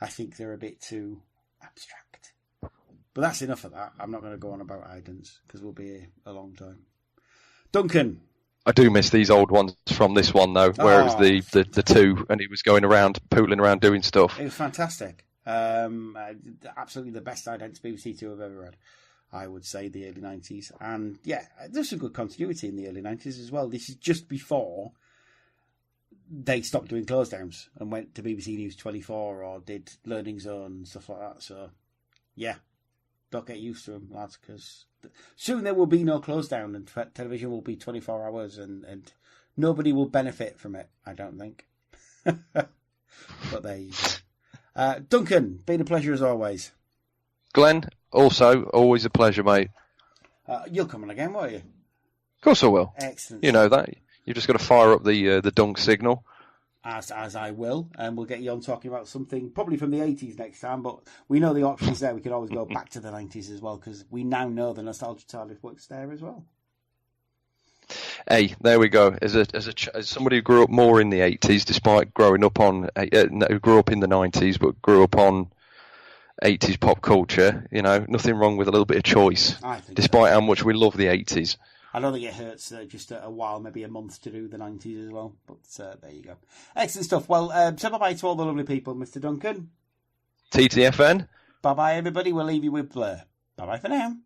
I think they're a bit too abstract. But that's enough of that. I'm not going to go on about idents because we'll be here a long time. Duncan. I do miss these old ones from this one, though, where it was the two and he was going around, pootling around doing stuff. It was fantastic. Absolutely the best idents BBC Two have ever had, I would say, the early 90s. And yeah, there's some good continuity in the early 90s as well. This is just before they stopped doing close downs and went to BBC News 24 or did Learning Zone and stuff like that. So yeah, don't get used to them, lads, because soon there will be no close down and television will be 24 hours and nobody will benefit from it, I don't think. But there you go. Duncan, been a pleasure as always. Glenn, also, always a pleasure, mate. You'll come on again, won't you? Of course I will. Excellent. You know that. You've just got to fire up the dunk signal. As I will, and we'll get you on talking about something probably from the 80s next time, but we know the options there. We can always go back to the 90s as well, because we now know the nostalgia TARDIS works there as well. Hey, there we go. As somebody who grew up more in the 80s, despite growing up on, who grew up in the 90s, but grew up on 80s pop culture. You know, nothing wrong with a little bit of choice, despite how much we love the 80s. I don't think it hurts just a while, maybe a month to do the 90s as well. But there you go. Excellent stuff. Well, so bye-bye to all the lovely people, Mr. Duncan. T to the FN. Bye-bye, everybody. We'll leave you with Blur. Bye-bye for now.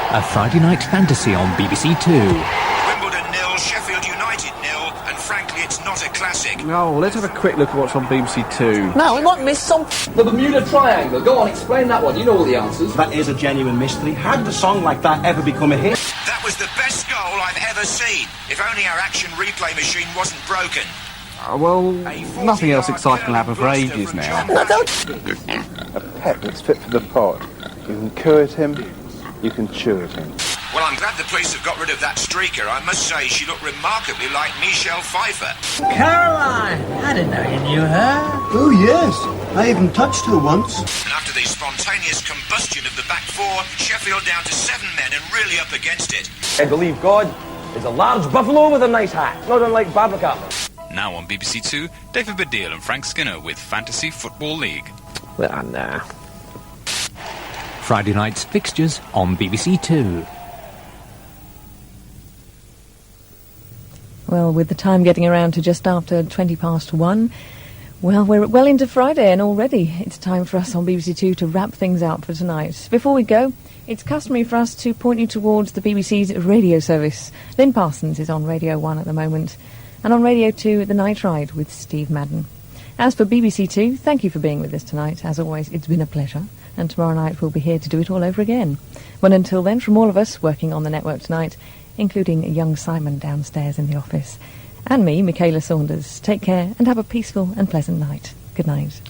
A Friday night fantasy on BBC Two. Wimbledon 0, Sheffield United 0, and frankly, it's not a classic. Oh, let's have a quick look at what's on BBC Two. No, we might miss some. The Bermuda Triangle. Go on, explain that one. You know all the answers. That is a genuine mystery. How did a song like that ever become a hit? That was the best goal I've ever seen. If only our action replay machine wasn't broken. Well, nothing else exciting will happen for ages now. A pet that's fit for the pot. You can coo at him, you can chew at him. Well, I'm glad the police have got rid of that streaker. I must say she looked remarkably like Michelle Pfeiffer. Caroline! I didn't know you knew her. Oh, yes. I even touched her once. And after the spontaneous combustion of the back four, Sheffield down to 7 men and really up against it. I believe God is a large buffalo with a nice hat, not unlike Babacar. Now on BBC Two, David Baddiel and Frank Skinner with Fantasy Football League. Well, nah. Friday night's fixtures on BBC Two. Well, with the time getting around to just after 1:20, Well, we're well into Friday, and already it's time for us on BBC Two to wrap things up for tonight. Before we go, it's customary for us to point you towards the BBC's radio service. Lynn Parsons is on Radio 1 at the moment, and on Radio 2, The Night Ride with Steve Madden. As for BBC Two, thank you for being with us tonight. As always, it's been a pleasure, and tomorrow night we'll be here to do it all over again. Well, until then, from all of us working on the network tonight, including young Simon downstairs in the office, and me, Michaela Saunders, take care and have a peaceful and pleasant night. Good night.